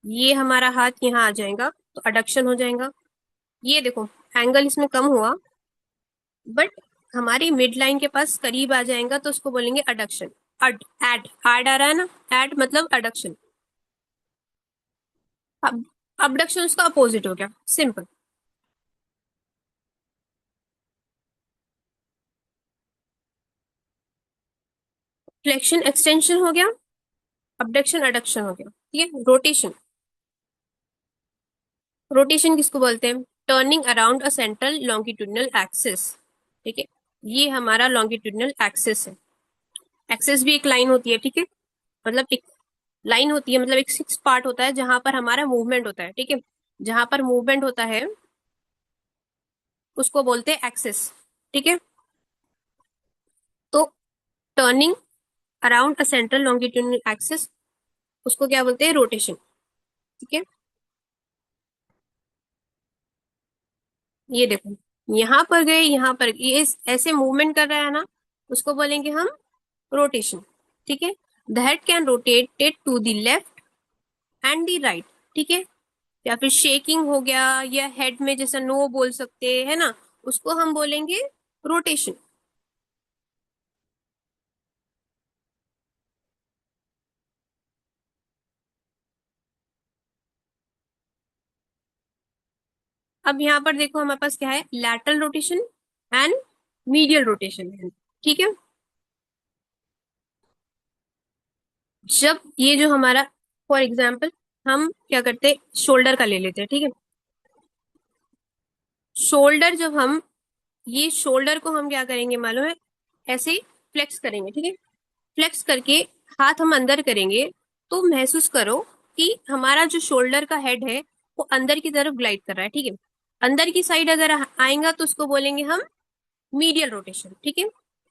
ये हमारा हाथ यहाँ आ जाएगा तो adduction हो जाएगा। ये देखो एंगल इसमें कम हुआ बट हमारी मिड लाइन के पास करीब आ जाएगा तो उसको बोलेंगे अडक्शन। अड एड एड आ रहा है ना, एड मतलब अडक्शन। अब अबडक्शन उसका अपोजिट हो गया, सिंपल। फ्लेक्शन एक्सटेंशन हो गया, अबडक्शन अडक्शन हो गया, ठीक है। रोटेशन, रोटेशन किसको बोलते हैं? Turning around a central longitudinal axis, ठीक है। ये हमारा लॉन्गिट्यूडनल एक्सिस है। एक्सिस भी एक लाइन होती है, ठीक है, मतलब एक लाइन होती है, मतलब एक सिक्स पार्ट होता है जहां पर हमारा मूवमेंट होता है, ठीक है। जहां पर मूवमेंट होता है उसको बोलते हैं एक्सिस, ठीक है। तो turning around a central longitudinal axis उसको क्या बोलते हैं? रोटेशन, ठीक है। ये देखो यहाँ पर गए, यहाँ पर ये ऐसे मूवमेंट कर रहा है ना, उसको बोलेंगे हम रोटेशन, ठीक है। The head can rotated to the left and the right, ठीक है। या फिर शेकिंग हो गया, या हेड में जैसा नो बोल सकते हैं ना, उसको हम बोलेंगे रोटेशन। अब यहाँ पर देखो हमारे पास क्या है? Lateral rotation and medial rotation है, ठीक है। जब ये जो हमारा, फॉर एग्जाम्पल हम क्या करते हैं, शोल्डर का ले लेते हैं, ठीक है। शोल्डर जब हम, ये शोल्डर को हम क्या करेंगे मालूम है? ऐसे फ्लेक्स करेंगे, ठीक है। फ्लेक्स करके हाथ हम अंदर करेंगे तो महसूस करो कि हमारा जो शोल्डर का हेड है वो अंदर की तरफ ग्लाइड कर रहा है, ठीक है। अंदर की साइड अगर आएगा तो उसको बोलेंगे हम मीडियल रोटेशन, ठीक है।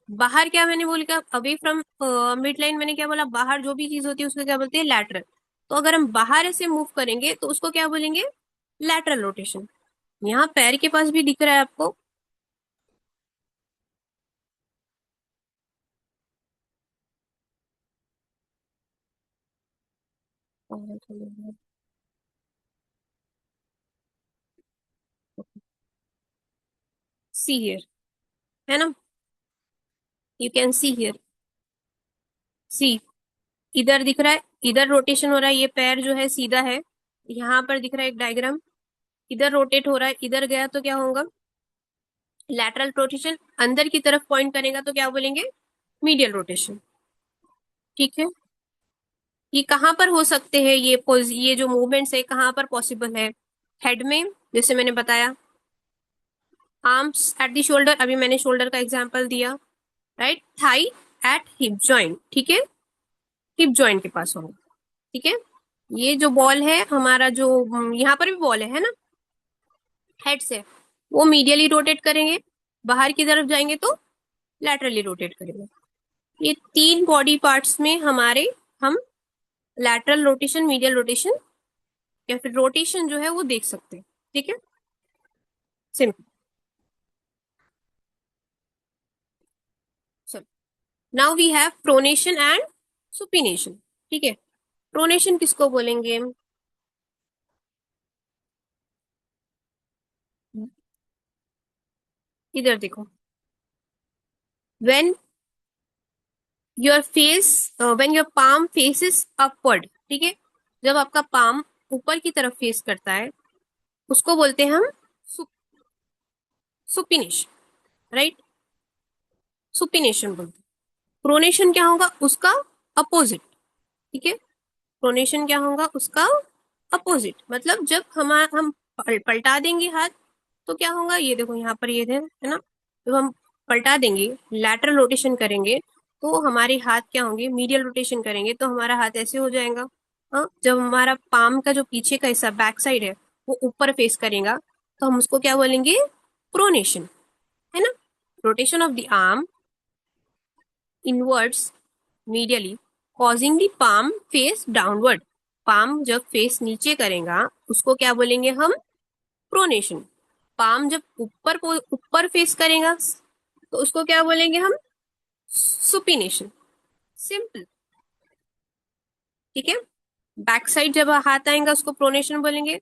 बाहर क्या मैंने बोला? अवे फ्रॉम मिड लाइन, मैंने क्या बोला? बाहर जो भी चीज होती है उसको क्या बोलते हैं? लैटरल। तो अगर हम बाहर ऐसे मूव करेंगे तो उसको क्या बोलेंगे? Lateral rotation. यहाँ पैर के पास भी दिख रहा है आपको। सी हियर, है ना, यू कैन सी हियर, सी, इधर दिख रहा है, इधर रोटेशन हो रहा है, ये पैर जो है सीधा है। यहाँ पर दिख रहा है एक डायग्राम, इधर रोटेट हो रहा है, इधर गया तो क्या होगा? Lateral rotation. अंदर की तरफ पॉइंट करेगा तो क्या बोलेंगे? मीडियल रोटेशन, ठीक है। ये कहाँ पर हो सकते हैं? ये जो मूवमेंट्स है कहाँ पर पॉसिबल है? हेड में, जैसे मैंने बताया। आर्म्स एट द शोल्डर, अभी मैंने शोल्डर का एग्जांपल दिया, right. Thigh at hip joint, ठीक है, हिप जॉइंट के पास होगा, ठीक है। ये जो बॉल है हमारा, जो यहाँ पर भी बॉल है ना, हेड से, वो मीडियली रोटेट करेंगे, बाहर की तरफ जाएंगे तो लैटरली रोटेट करेंगे। ये तीन बॉडी पार्ट्स में हमारे हम लैटरल रोटेशन, मीडियल रोटेशन या फिर रोटेशन जो है वो देख सकते हैं, ठीक है, simple. Now we have pronation and supination. ठीक है, प्रोनेशन किसको बोलेंगे? इधर देखो, when your face when your palm faces upward, ठीक है, जब आपका पाम ऊपर की तरफ फेस करता है उसको बोलते हैं हम सुपिनेशन, राइट? सुपिनेशन बोलते हैं। प्रोनेशन क्या होगा? उसका अपोजिट। ठीक है, प्रोनेशन क्या होगा? उसका अपोजिट। मतलब जब हम पलटा देंगे हाथ तो क्या होगा? ये देखो यहाँ पर ये है ना, जब हम पलटा देंगे, लैटरल रोटेशन करेंगे तो हमारे हाथ क्या होंगे? मीडियल रोटेशन करेंगे तो हमारा हाथ ऐसे हो जाएगा। हाँ, जब हमारा पाम का जो पीछे का हिस्सा बैक साइड है वो ऊपर फेस करेगा तो हम उसको क्या बोलेंगे? प्रोनेशन, है ना? Rotation of the arm inwards medially causing the palm face downward. Palm जब फेस नीचे करेगा उसको क्या बोलेंगे हम? प्रोनेशन। पाम जब ऊपर को ऊपर फेस करेगा तो उसको क्या बोलेंगे हम? सुपिनेशन। सिंपल। ठीक है, बैक साइड जब हाथ आएगा उसको प्रोनेशन बोलेंगे,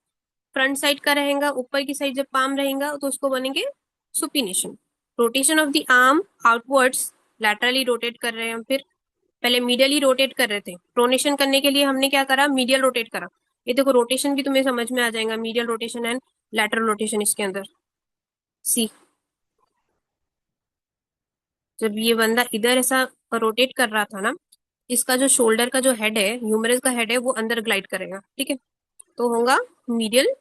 फ्रंट साइड का रहेगा, ऊपर की साइड जब पाम रहेगा तो उसको बोलेंगे supination. Rotation of the arm outwards, laterally rotate कर रहे हैं हम, फिर पहले मीडियली रोटेट कर रहे थे, प्रोनेशन करने के लिए हमने क्या करा? मीडियल रोटेट करा। ये देखो रोटेशन भी तुम्हें समझ में आ जाएगा, medial rotation and lateral rotation इसके अंदर। सी, जब ये बंदा इधर ऐसा रोटेट कर रहा था ना, इसका जो शोल्डर का जो हेड है, ह्यूमरस का हेड है, वो अंदर ग्लाइड करेगा। ठीक है, तो होगा मीडियल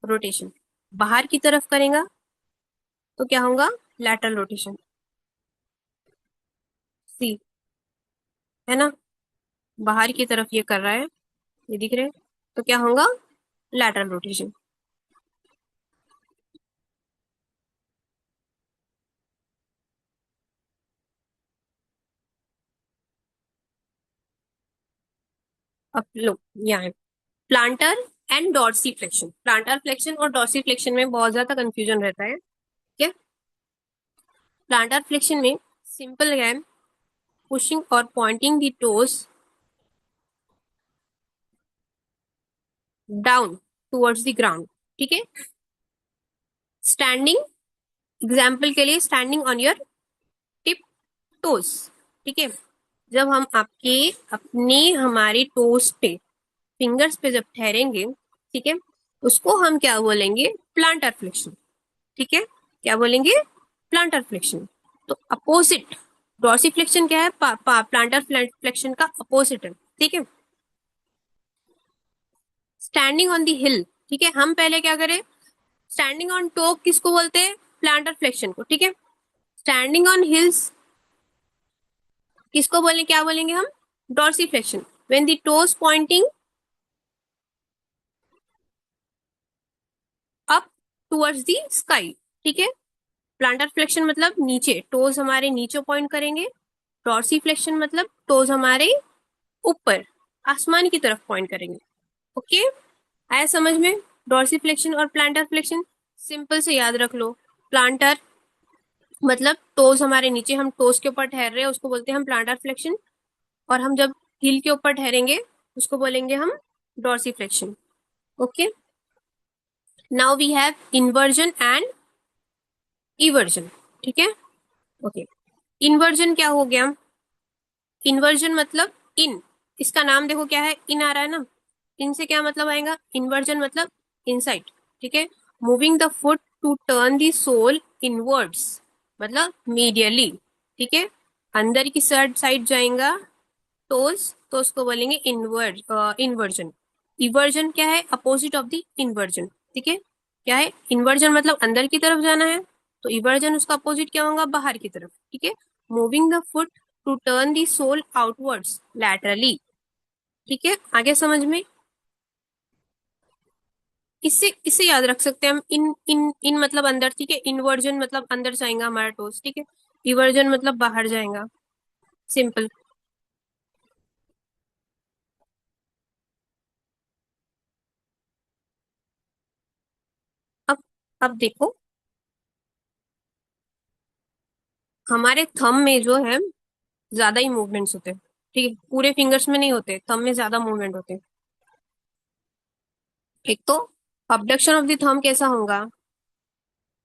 रोटेशन। बाहर की तरफ करेगा तो क्या होगा? Lateral rotation. सी, है ना? बाहर की तरफ ये कर रहा है, ये दिख रहे हैं, तो क्या होगा? Lateral rotation. अब लो, यहाँ plantar and dorsiflexion. Plantar flexion और डॉर्सी फ्लेक्शन में बहुत ज्यादा कंफ्यूजन रहता है। ठीक है, प्लांटर फ्लेक्शन में सिंपल है, पुशिंग और pointing the toes down towards the ground. ठीक है, स्टैंडिंग, एग्जाम्पल के लिए standing on your tiptoes. ठीक है, जब हम आपके अपने हमारे टोज पे, फिंगर्स पे जब ठहरेंगे, ठीक है, उसको हम क्या बोलेंगे? Planter flexion. ठीक है, क्या बोलेंगे? Planter flexion. तो अपोजिट डॉर्सिफ्लेक्शन क्या है? प्लांटर फ्लेक्शन का अपोजिट है। ठीक है, स्टैंडिंग ऑन द हिल। ठीक है, हम पहले क्या करें? स्टैंडिंग ऑन टो किसको बोलते हैं? प्लांटर फ्लेक्शन को। ठीक है, स्टैंडिंग ऑन हिल्स किसको बोले? क्या बोलेंगे हम? Dorsiflexion. When the toes pointing up towards the sky. ठीक है, प्लांटर फ्लेक्शन मतलब नीचे, टोज हमारे नीचे पॉइंट करेंगे। डॉर्सिफ्लेक्शन मतलब टोज हमारे ऊपर आसमान की तरफ पॉइंट करेंगे। ओके, आया समझ में? डॉर्सिफ्लेक्शन और प्लांटर फ्लेक्शन सिंपल से याद रख लो। प्लांटर मतलब टोज हमारे नीचे, हम टोज के ऊपर ठहर रहे हैं, उसको बोलते हैं हम प्लांटर फ्लेक्शन। और हम जब हील के ऊपर ठहरेंगे उसको बोलेंगे हम dorsiflexion. Okay, now we have inversion and eversion. ठीक है, ओके, इन्वर्जन क्या हो गया? इन्वर्जन मतलब इन, इसका नाम देखो क्या है? इन आ रहा है ना, इन से क्या मतलब आएगा? इन्वर्जन मतलब इनसाइड। ठीक है, moving the foot to turn the sole inwards, मतलब मीडियली। ठीक है, अंदर की साइड जाएगा टोज, तो उसको बोलेंगे इन्वर्जन। इवर्जन क्या है? Opposite of the inversion. ठीक है, क्या है? इन्वर्जन मतलब अंदर की तरफ जाना है, तो इवर्जन उसका अपोजिट क्या होगा? बाहर की तरफ। ठीक है, moving the foot to turn the sole outwards laterally. ठीक है, आगे समझ में? इससे इससे याद रख सकते हैं हम, इन मतलब अंदर। ठीक है, इन्वर्जन मतलब अंदर जाएगा हमारा टोस। ठीक है, इवर्जन मतलब बाहर जाएगा। सिंपल। अब अब देखो, हमारे थंब में जो है ज्यादा ही मूवमेंट्स होते हैं, ठीक है, पूरे फिंगर्स में नहीं होते, थंब में ज्यादा मूवमेंट होते हैं। एक तो अबडक्शन ऑफ द थंब कैसा होगा,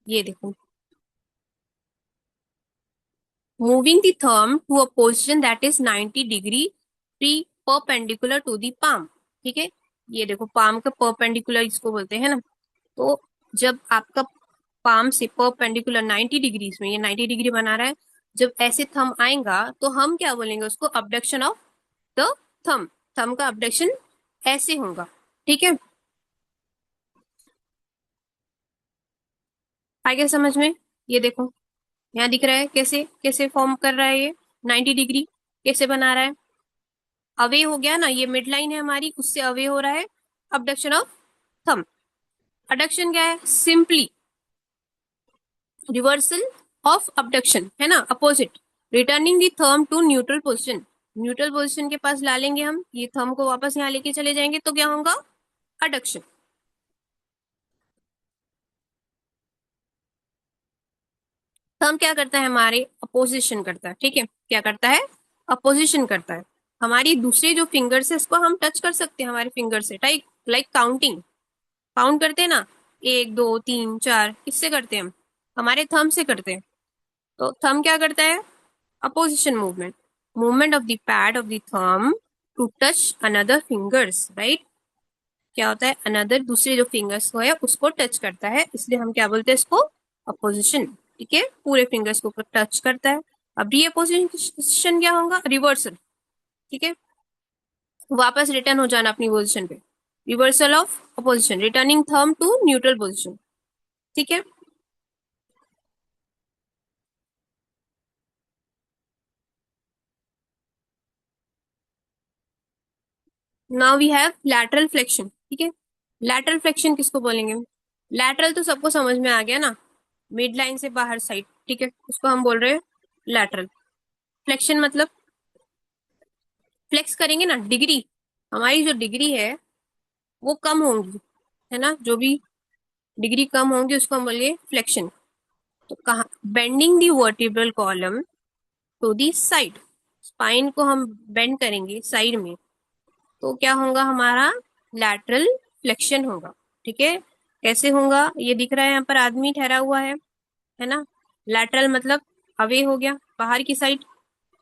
ये देखो, moving the thumb to a position that is 90 degree pre perpendicular to the palm, ठीक है, ये देखो पाम का परपेंडिकुलर इसको बोलते हैं ना। तो जब आपका पाम से परपेंडिकुलर 90 डिग्रीज में, ये 90 डिग्री बना रहा है, जब ऐसे थंब आएगा तो हम क्या बोलेंगे उसको, abduction of the thumb, thumb का अबडक्शन ऐसे होगा, ठीक है। आगे समझ में, ये देखो यहाँ दिख रहा है कैसे कैसे फॉर्म कर रहा है ये, 90 डिग्री कैसे बना रहा है, अवे हो गया ना, ये मिड लाइन है हमारी, उससे अवे हो रहा है अबडक्शन ऑफ थंब। अडक्शन क्या है, सिंपली रिवर्सल ऑफ अबडक्शन, है ना, opposite, returning the thumb to neutral position, neutral position के पास ला लेंगे हम, ये थंब को वापस यहाँ लेके चले जाएंगे तो क्या होगा, अडक्शन। थंब क्या करता है हमारे, अपोजिशन करता है, ठीक है, क्या करता है, अपोजिशन करता है। हमारी दूसरे जो फिंगर्स है इसको हम टच कर सकते हैं हमारे फिंगर से, टाइप लाइक काउंटिंग, काउंट करते हैं ना, 1 2 3 4, किससे करते हैं हम, हमारे थंब से करते हैं। तो थंब क्या करता है, opposition movement, movement of the pad of the thumb to touch another fingers, right, क्या होता है, अनदर दूसरे जो फिंगर्स को है उसको टच करता है, इसलिए हम क्या बोलते हैं इसको, अपोजिशन, ठीक है, पूरे फिंगर्स को टच करता है। अब री अपोजिशन क्या होगा, रिवर्सल, ठीक है, वापस रिटर्न हो जाना अपनी पोजिशन पे, reversal of opposition, returning thumb to neutral position, ठीक है। Now we have lateral flexion, ठीक है, लैटरल फ्लेक्शन किसको बोलेंगे, लैटरल तो सबको समझ में आ गया ना, मिड लाइन से बाहर साइड, ठीक है, उसको हम बोल रहे हैं लैटरल। फ्लेक्शन मतलब फ्लेक्स करेंगे ना, डिग्री, हमारी जो डिग्री है वो कम होंगी, है ना, जो भी डिग्री कम होंगी उसको हम बोलिए फ्लेक्शन। तो कहा, bending the vertebral column to the side, spine को हम बेंड करेंगे साइड में, तो क्या होगा हमारा, लैटरल फ्लेक्शन होगा, ठीक है। कैसे होगा, ये दिख रहा है यहाँ पर आदमी ठहरा हुआ है ना, लैटरल मतलब अवे हो गया बाहर की साइड,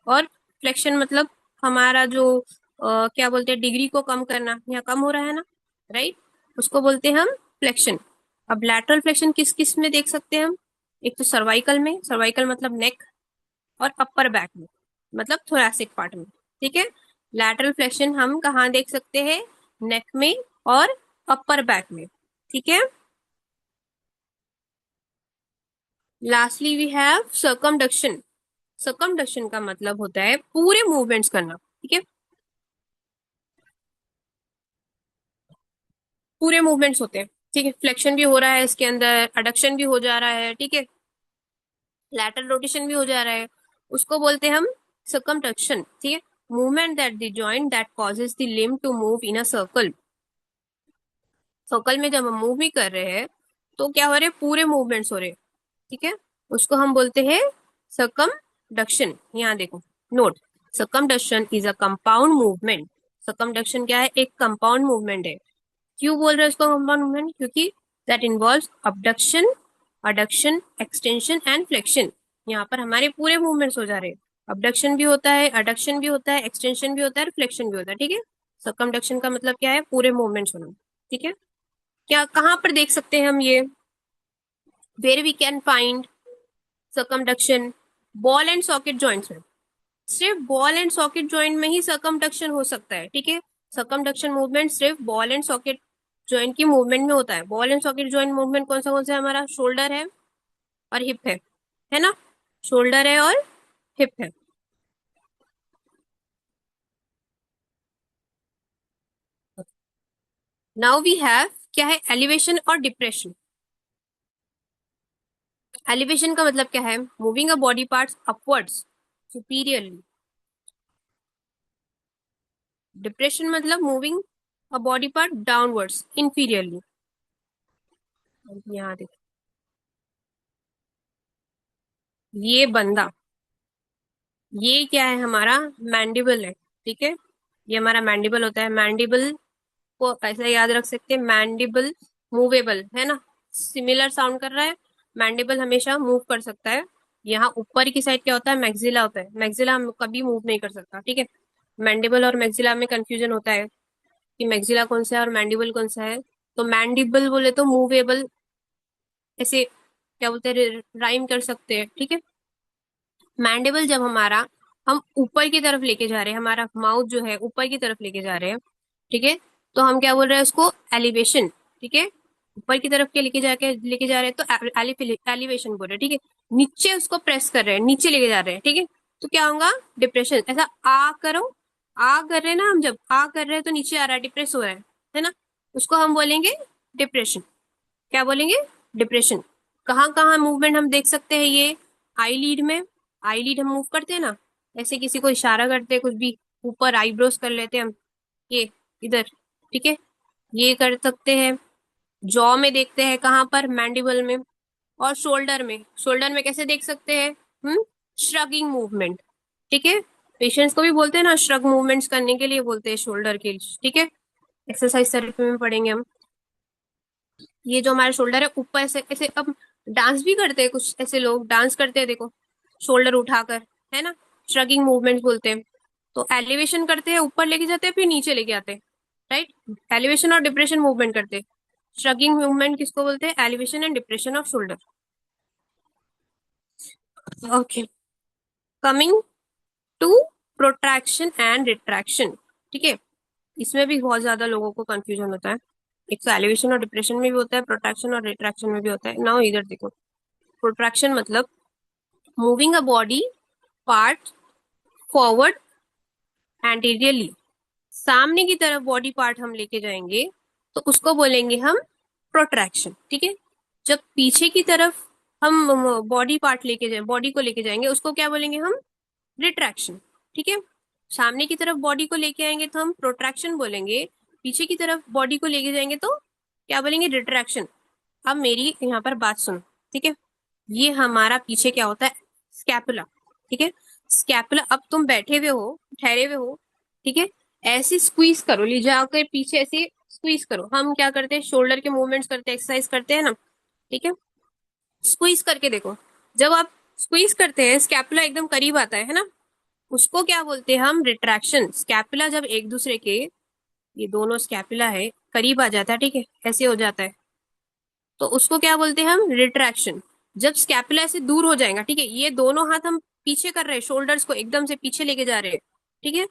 और फ्लेक्शन मतलब हमारा जो क्या बोलते हैं, डिग्री को कम करना, यहाँ कम हो रहा है ना, राइट, उसको बोलते हैं हम फ्लेक्शन। अब लैटरल फ्लेक्शन किस किस में देख सकते हैं हम, एक तो सर्वाइकल में, सर्वाइकल मतलब नेक, और अपर बैक में मतलब थोरैसिक पार्ट में, ठीक है। लैटरल फ्लेक्शन हम कहाँ देख सकते हैं, नेक में और अपर बैक में, ठीक है। Lastly we have circumduction, circumduction का मतलब होता है पूरे मूवमेंट्स करना, ठीक है, पूरे मूवमेंट्स होते हैं, ठीक है, फ्लेक्शन भी हो रहा है इसके अंदर, अडक्शन भी हो जा रहा है, ठीक है, लैटरल रोटेशन भी हो जा रहा है, उसको बोलते हैं हम सर्कमडक्शन, ठीक है। Movement that the joint that causes the limb to move in a circle, circle में जब हम मूव भी कर रहे हैं तो क्या हो रहे हैं, पूरे मूवमेंट्स हो रहे हैं, ठीक है, उसको हम बोलते हैं सर्कमडक्शन। यहाँ देखो note, circumduction is a compound movement, circumduction क्या है, एक कंपाउंड मूवमेंट है। क्यों बोल रहे हैं उसको कंपाउंड मूवमेंट, क्योंकि that involves abduction, adduction, extension and flexion, यहाँ पर हमारे पूरे मूवमेंट्स हो जा रहे हैं, अबडक्शन भी होता है, अडक्शन भी होता है, एक्सटेंशन भी होता है, फ्लेक्शन भी होता है, ठीक है। सर्कमडक्शन का मतलब क्या है, पूरे मूवमेंट्स होना, ठीक है। क्या कहाँ पर देख सकते हैं हम ये, where we can find circumduction, ball and socket joints में, सिर्फ बॉल एंड सॉकेट जॉइंट में ही सर्कमडक्शन हो सकता है, ठीक है। सर्कमडक्शन मूवमेंट सिर्फ बॉल एंड सॉकेट जॉइंट की मूवमेंट में होता है। Ball and socket joint movement कौन सा है हमारा, शोल्डर है और हिप है ना, शोल्डर है और हिप है। नाउ वी हैव क्या है, एलिवेशन और डिप्रेशन। एलिवेशन का मतलब क्या है, moving a body parts upwards superiorly, depression मतलब moving a body part downwards inferiorly. यहाँ देखो, ये बंदा ये क्या है, हमारा मैंडिबल है, ठीक है। ये हमारा मैंडिबल होता है। मैंडिबल को ऐसा याद रख सकते हैं, मैंडिबल मूवेबल है ना, सिमिलर साउंड कर रहा है। मैंडिबल हमेशा मूव कर सकता है। यहाँ ऊपर की साइड क्या होता है, मैक्सिला होता है। मैक्सिला हम कभी मूव नहीं कर सकता, ठीक है। मैंडिबल और मैक्सिला में कंफ्यूजन होता है कि मैक्सिला कौन सा है और मैंडिबल कौन सा है। तो मैंडिबल बोले तो मूवेबल, ऐसे क्या बोलते हैं, राइम कर सकते हैं, ठीक है। मैंडिबल जब हमारा हम ऊपर की तरफ लेके जा रहे हैं, हमारा माउथ जो है ऊपर की तरफ लेके जा रहे हैं, ठीक है, तो हम क्या बोल रहे हैं उसको, एलिवेशन, ठीक है। ऊपर की तरफ के लेके जा रहे हैं तो एलिवेशन बोल रहे हैं, ठीक है। नीचे उसको प्रेस कर रहे हैं, नीचे लेके जा रहे हैं, ठीक है, तो क्या होगा, डिप्रेशन। ऐसा आ करो, आ कर रहे हैं ना हम, जब आ कर रहे हैं तो नीचे आ रहा है, डिप्रेस हो रहा है ना, उसको हम बोलेंगे डिप्रेशन। क्या बोलेंगे, डिप्रेशन। कहाँ कहाँ मूवमेंट हम देख सकते हैं ये, आई लीड में। आई लीड हम मूव करते हैं ना, ऐसे किसी को इशारा करते हैं, कुछ भी ऊपर आईब्रोज कर लेते हैं हम, ये इधर, ठीक है, ये कर सकते हैं। जॉ में देखते हैं, कहाँ पर, मैंडिबल में। और शोल्डर में, शोल्डर में कैसे देख सकते हैं, श्रगिंग मूवमेंट, ठीक है। पेशेंट्स को भी बोलते हैं ना, श्रग मूवमेंट्स करने के लिए बोलते हैं शोल्डर के लिए, ठीक है। एक्सरसाइज थेरेपी में पढ़ेंगे हम। ये जो हमारा शोल्डर है ऊपर से ऐसे, अब डांस भी करते हैं कुछ ऐसे लोग, डांस करते हैं देखो, शोल्डर उठाकर, है ना, श्रगिंग मूवमेंट बोलते हैं। तो एलिवेशन करते हैं, ऊपर लेके जाते हैं, फिर नीचे लेके आते हैं, राइट। एलिवेशन और डिप्रेशन मूवमेंट करते हैं। श्रगिंग मूवमेंट किसको बोलते हैं, elevation and depression of shoulder. Okay, coming to protraction and retraction, ठीक है। इसमें भी बहुत ज्यादा लोगों को कंफ्यूजन होता है। एक तो एलिवेशन और डिप्रेशन में भी होता है, प्रोट्रैक्शन और रिट्रैक्शन में भी होता है। नाउ इधर देखो, प्रोट्रैक्शन मतलब moving a body part forward anteriorly, सामने की तरफ बॉडी पार्ट हम लेके जाएंगे तो उसको बोलेंगे हम प्रोट्रैक्शन, ठीक है। जब पीछे की तरफ हम बॉडी पार्ट लेके जाए, बॉडी को लेके जाएंगे, उसको क्या बोलेंगे हम, रिट्रैक्शन, ठीक है। सामने की तरफ बॉडी को लेके आएंगे तो हम प्रोट्रैक्शन बोलेंगे, पीछे की तरफ बॉडी को लेके जाएंगे तो क्या बोलेंगे, रिट्रैक्शन। अब मेरी यहाँ पर बात सुनो, ठीक है। ये हमारा पीछे क्या होता है, स्कैपुला, ठीक है। स्कैपुला, अब तुम बैठे हुए हो, ठहरे हुए हो, ठीक है, ऐसे स्क्वीज करो, ले जाकर पीछे ऐसे स्क्वीज करो। हम क्या करते हैं, शोल्डर के मूवमेंट्स करते हैं, एक्सरसाइज करते हैं ना, ठीक है। स्क्वीज करके देखो, जब आप स्क्वीज करते हैं स्कैपुला एकदम करीब आता है ना, उसको क्या बोलते हैं हम, रिट्रैक्शन। स्कैपुला जब एक दूसरे के, ये दोनों स्कैपुला है, करीब आ जाता है, ठीक है, ऐसे हो जाता है, तो उसको क्या बोलते हैं हम, रिट्रैक्शन। जब स्कैपुला से दूर हो जाएगा, ठीक है, ये दोनों हाथ हम पीछे कर रहे हैं, शोल्डर्स को एकदम से पीछे लेके जा रहे हैं, ठीक है।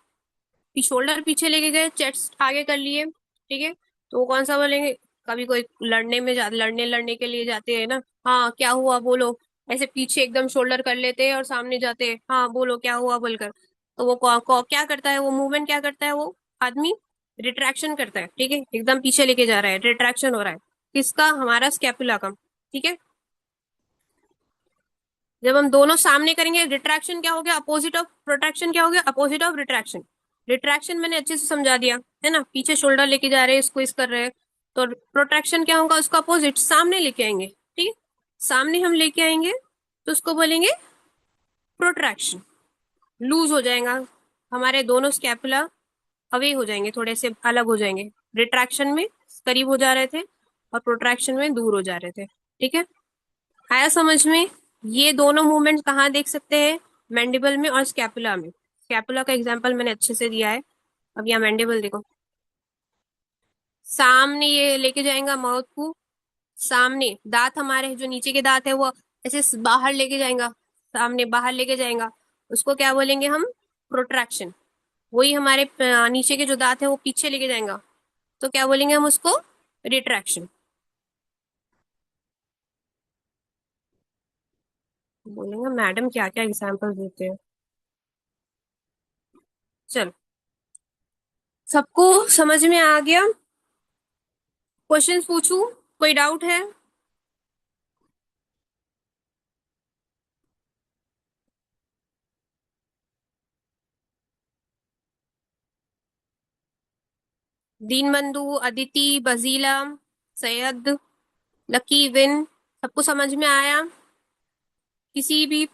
शोल्डर पीछे लेके गए, चेस्ट आगे कर लिए, ठीक है, तो वो कौन सा बोलेंगे, कभी कोई लड़ने में लड़ने लड़ने के लिए जाते हैं ना, हाँ क्या हुआ बोलो, ऐसे पीछे एकदम शोल्डर कर लेते हैं और सामने जाते हैं, हाँ बोलो क्या हुआ बोलकर। तो वो क्या करता है, वो मूवमेंट क्या करता है वो आदमी, रिट्रैक्शन करता है, ठीक है, एकदम पीछे लेके जा रहा है, रिट्रैक्शन हो रहा है। किसका, हमारा स्कैपुला का, ठीक है। जब हम दोनों सामने करेंगे, रिट्रैक्शन क्या हो गया, अपोजिट ऑफ प्रोट्रैक्शन, क्या हो गया, अपोजिट ऑफ रिट्रैक्शन। रिट्रैक्शन मैंने अच्छे से समझा दिया है ना, पीछे शोल्डर लेके जा रहे हैं, स्क्वीज कर रहे हैं। तो प्रोट्रैक्शन क्या होगा, उसका अपोजिट, सामने लेके आएंगे, ठीक है। सामने हम लेके आएंगे तो उसको बोलेंगे प्रोट्रैक्शन। लूज हो जाएगा, हमारे दोनों स्कैपुला अवे हो जाएंगे, थोड़े से अलग हो जाएंगे। रिट्रैक्शन में करीब हो जा रहे थे और प्रोट्रैक्शन में दूर हो जा रहे थे, ठीक है। आया समझ में। ये दोनों मूवमेंट कहाँ देख सकते हैं, मैंडिबल में और स्कैपुला में। स्कैपुला का एग्जांपल मैंने अच्छे से दिया है। अब यहाँ मैंडिबल देखो, सामने ये लेके जाएगा माउथ को, सामने दांत, हमारे जो नीचे के दांत है वो ऐसे बाहर लेके जाएगा, सामने बाहर लेके जाएगा, उसको क्या बोलेंगे हम, प्रोट्रैक्शन। वही हमारे नीचे के जो दांत है वो पीछे लेके जाएगा, तो क्या बोलेंगे हम उसको, रिट्रैक्शन। बोलेंगे मैडम क्या क्या एग्जाम्पल देते हैं। चलो, सबको समझ में आ गया। क्वेश्चंस पूछूं, कोई डाउट है। दीनबंधु, अदिति, बजीला, सैयद, लकी, विन, सबको समझ में आया। किसी भी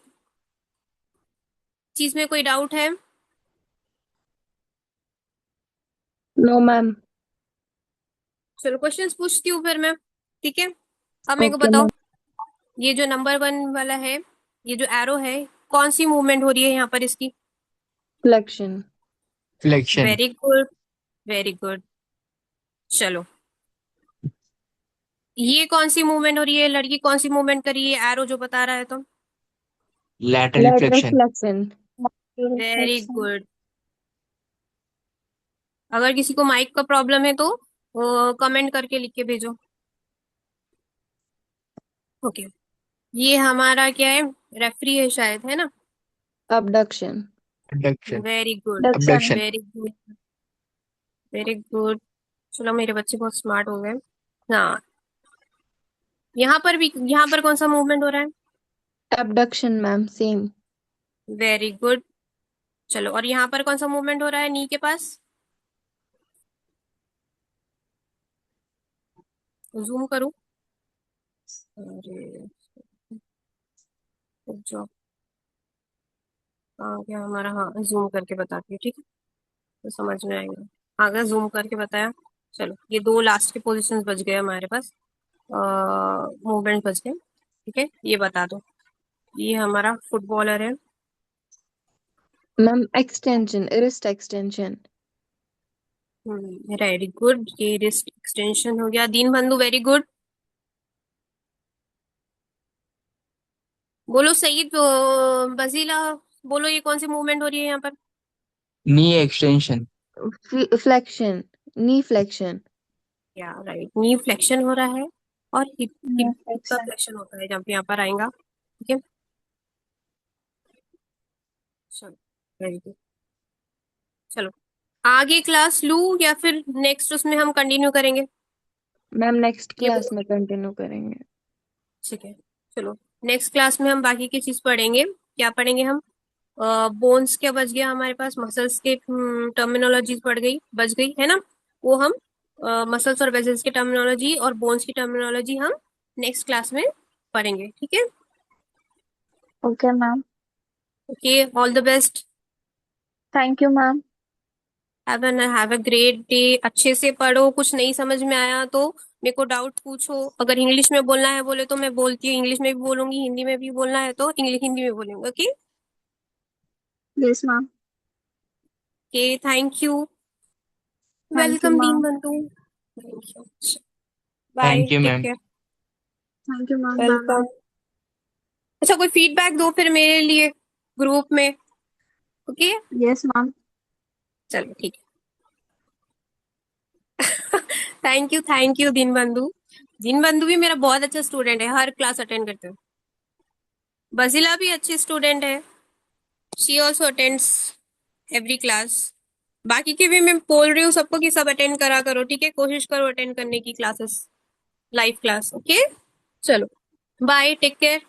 चीज में कोई डाउट है? No ma'am. चलो क्वेश्चंस पूछती हूँ फिर मैं, ठीक है। अब मेरे को ओके बताओ, मैम। ये जो नंबर 1 वाला है, ये जो एरो है, कौन सी मूवमेंट हो रही है यहाँ पर इसकी? Flexion. Flexion. Very good, very good. चलो, ये कौन सी मूवमेंट हो रही है? लड़की कौन सी मूवमेंट कर रही है? एरो जो बता रहा है तो। Lateral lateral flexion. Flexion. Very good. अगर किसी को माइक का प्रॉब्लम है तो कमेंट करके लिख के भेजो। ओके, ये हमारा क्या है? रेफरी है शायद, है ना? Abduction. Abduction. Very good, adduction. Abduction. Very good, very good. चलो, मेरे बच्चे बहुत स्मार्ट हो गए। हाँ, यहाँ पर कौन सा मूवमेंट हो रहा है? Abduction ma'am, same. Very good. चलो, और यहाँ पर कौन सा मूवमेंट हो रहा है नी के पास? जूम करूँ? अरे, रुक जाओ। कहाँ गया हमारा? हाँ, जूम करके बताती हूँ, ठीक है, तो समझ में आएगा। अगर जूम करके बताया। चलो, ये दो लास्ट के पोजीशंस बच गए हमारे पास, मूवमेंट बच गए, ठीक है। ये बता दो, ये हमारा फुटबॉलर है। Ma'am extension, wrist extension. Very good, ये रिस्ट एक्सटेंशन हो गया। दीन बंधु, वेरी गुड। बोलो सईद, बजीला, बोलो ये कौन सी मूवमेंट हो रही है यहाँ पर? नी एक्सटेंशन। फ्लेक्शन। नी फ्लेक्शन। या राइट, नी फ्लेक्शन हो रहा है, और हिप हिप नो हिप का फ्लेक्शन। फ्लेक्शन होता है जब यहाँ पर आएगा, ठीक है। चलो, वेरी गुड। चलो, आगे क्लास लूँ या फिर नेक्स्ट उसमें हम कंटिन्यू करेंगे? मैम नेक्स्ट ये क्लास बोलो, में कंटिन्यू करेंगे। ठीक है। चलो, नेक्स्ट क्लास में हम बाकी की चीज पढ़ेंगे। क्या पढ़ेंगे हम? बोन्स क्या बच गया हमारे पास? मसल्स के टर्मिनोलॉजी पढ़ गई, बच गई है ना? वो हम मसल्स और वेजल्स की टर्मिनोलॉजी और बोन्स की टर्मिनोलॉजी हम नेक्स्ट क्लास में पढ़ेंगे, ठीक है। Okay ma'am. Okay, all the best. Thank you ma'am. Have a great day. अच्छे से पढ़ो, कुछ नहीं समझ में आया तो मेरे को डाउट पूछो। अगर इंग्लिश में बोलना है बोले तो मैं बोलती हूँ, इंग्लिश में भी बोलूंगी, हिंदी में भी बोलना है तो इंग्लिश हिंदी में बोलूंगी, okay. Yes ma'am. Okay, thank you. Thank you welcome दीन मैम। बंधु। Thank you. Bye, thank you take ma'am. Care. Thank you ma'am, bye welcome. Bye. अच्छा, कोई फीडबैक दो फिर मेरे लिए ग्रुप में, ओके। Yes ma'am. चलो, ठीक है। थैंक यू दिन बंधु। दिन बंधु भी मेरा बहुत अच्छा स्टूडेंट है, हर क्लास अटेंड करते हो। बजीला भी अच्छी स्टूडेंट है, she also attends every class. बाकी के भी मैं बोल रही हूँ सबको कि सब अटेंड करा करो, ठीक है, कोशिश करो अटेंड करने की क्लासेस, लाइव क्लास, ओके। चलो, बाय, टेक केयर।